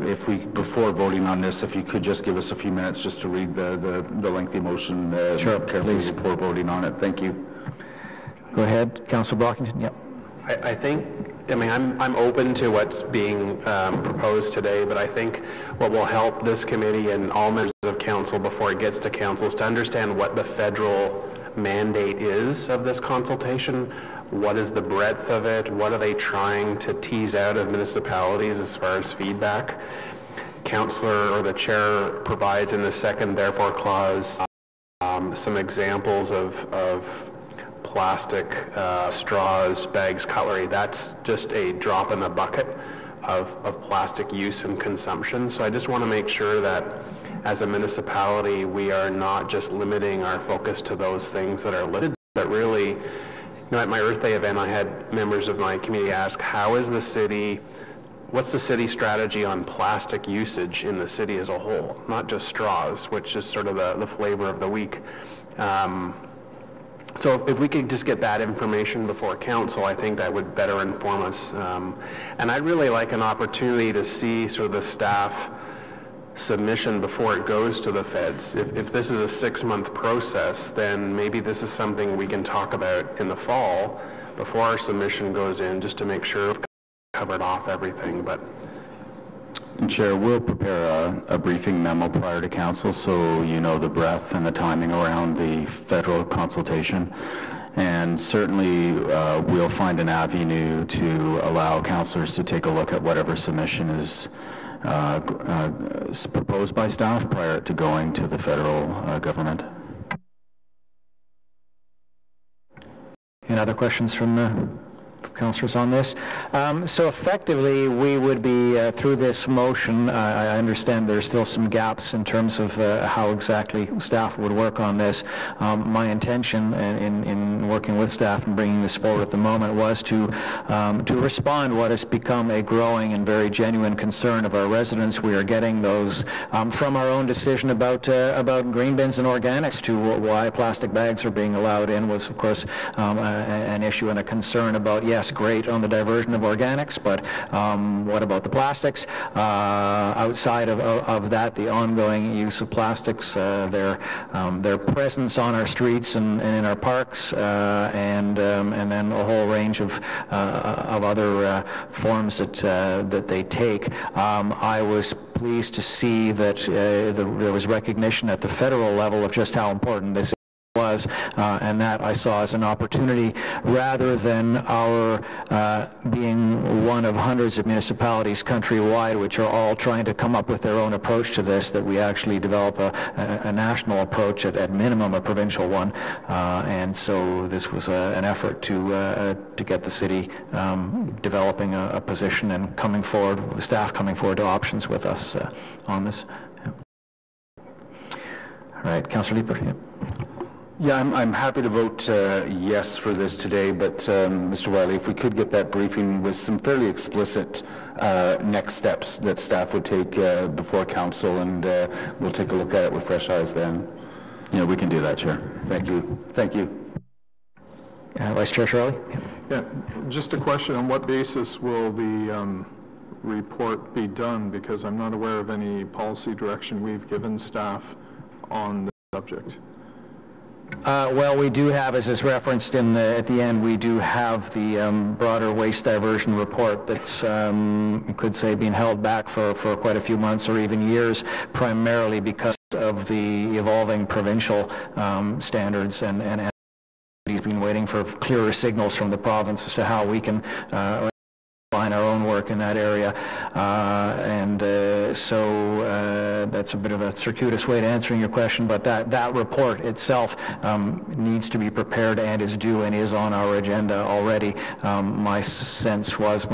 if we, before voting on this, if you could just give us a few minutes just to read the lengthy motion sure, carefully please. Before voting on it. Thank you. Go ahead, Councillor Brockington. Yep. I think, I mean, I'm open to what's being proposed today, but I think what will help this committee and all members of council before it gets to council is to understand what the federal mandate is of this consultation. What is the breadth of it? What are they trying to tease out of municipalities as far as feedback? Councillor or the chair provides in the second therefore clause some examples of plastic, straws, bags, cutlery. That's just a drop in the bucket of plastic use and consumption. So I just want to make sure that as a municipality, we are not just limiting our focus to those things that are listed, but really, you know, at my Earth Day event, I had members of my community ask, what's the city strategy on plastic usage in the city as a whole, not just straws, which is sort of the flavor of the week. So if we could just get that information before council, I think that would better inform us. And I'd really like an opportunity to see sort of the staff submission before it goes to the feds. If this is a 6-month process, then maybe this is something we can talk about in the fall before our submission goes in, just to make sure we've covered off everything. But Chair, we'll prepare a briefing memo prior to council so you know the breadth and the timing around the federal consultation. And certainly we'll find an avenue to allow councillors to take a look at whatever submission is proposed by staff prior to going to the federal government. Any other questions from the councillors on this? So effectively, we would be, through this motion, I understand there's still some gaps in terms of how exactly staff would work on this. My intention in working with staff and bringing this forward at the moment was to respond what has become a growing and very genuine concern of our residents. We are getting those from our own decision about green bins and organics to why plastic bags are being allowed in was, of course, an issue and a concern about, yes, great on the diversion of organics, but what about the plastics? Outside of that, the ongoing use of plastics, their presence on our streets and in our parks, and then a whole range of other forms that they take. I was pleased to see that there was recognition at the federal level of just how important this was, and that I saw as an opportunity, rather than our being one of hundreds of municipalities countrywide which are all trying to come up with their own approach to this, that we actually develop a national approach, at minimum a provincial one, and so this was an effort to get the city developing a position and coming forward, staff coming forward to options with us on this. Yeah. All right, Councillor Leeper. Yeah. Yeah, I'm happy to vote yes for this today, but Mr. Wiley, if we could get that briefing with some fairly explicit next steps that staff would take before council, and we'll take a look at it with fresh eyes then. Yeah, we can do that, Chair. Thank you. Thank you. Vice Chair Shirley? Yeah, just a question, on what basis will the report be done? Because I'm not aware of any policy direction we've given staff on the subject. Well, we do have, as is referenced at the end, we do have the broader waste diversion report that's, you could say, being held back for quite a few months or even years, primarily because of the evolving provincial standards, and he's been waiting for clearer signals from the province as to how we can line our own work in that area, so that's a bit of a circuitous way to answering your question, but that report itself needs to be prepared and is due and is on our agenda already. My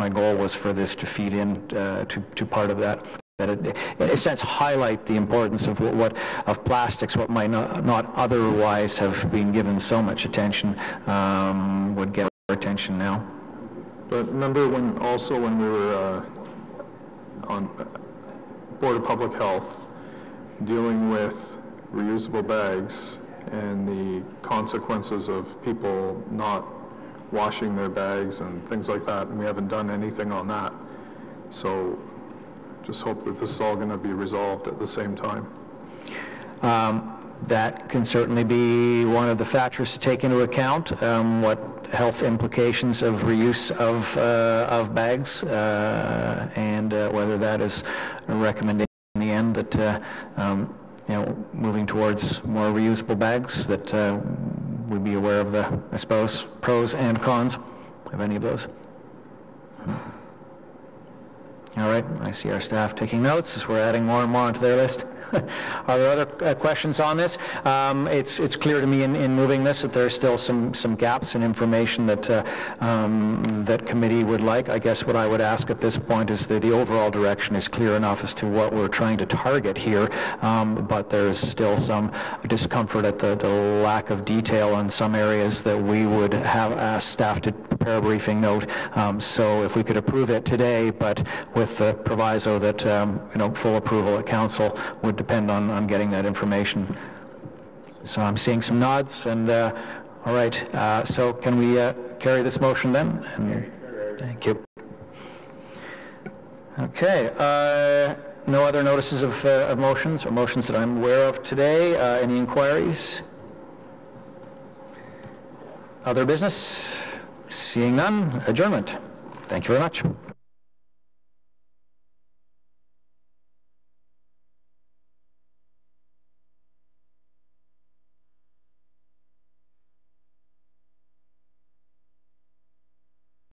goal was for this to feed in to part of that. That it, in a sense, highlight the importance of of plastics, what might not otherwise have been given so much attention, would get our attention now. But remember when we were on Board of Public Health dealing with reusable bags and the consequences of people not washing their bags and things like that, and we haven't done anything on that. So just hope that this is all going to be resolved at the same time. That can certainly be one of the factors to take into account, what health implications of reuse of bags, and whether that is a recommendation in the end that moving towards more reusable bags, that we'd be aware of the, I suppose, pros and cons of any of those. All right, I see our staff taking notes as we're adding more and more onto their list. Are there other questions on this? It's clear to me in moving this that there's still some gaps in information that that committee would like. I guess what I would ask at this point is that the overall direction is clear enough as to what we're trying to target here, but there's still some discomfort at the lack of detail on some areas that we would have asked staff to prepare a briefing note. So if we could approve it today, but with the proviso that full approval at council would depend on getting that information. So I'm seeing some nods, and all right, so can we carry this motion then? Thank you. Okay, no other notices of motions or motions that I'm aware of today. Any inquiries? Other business? Seeing none, adjournment. Thank you very much.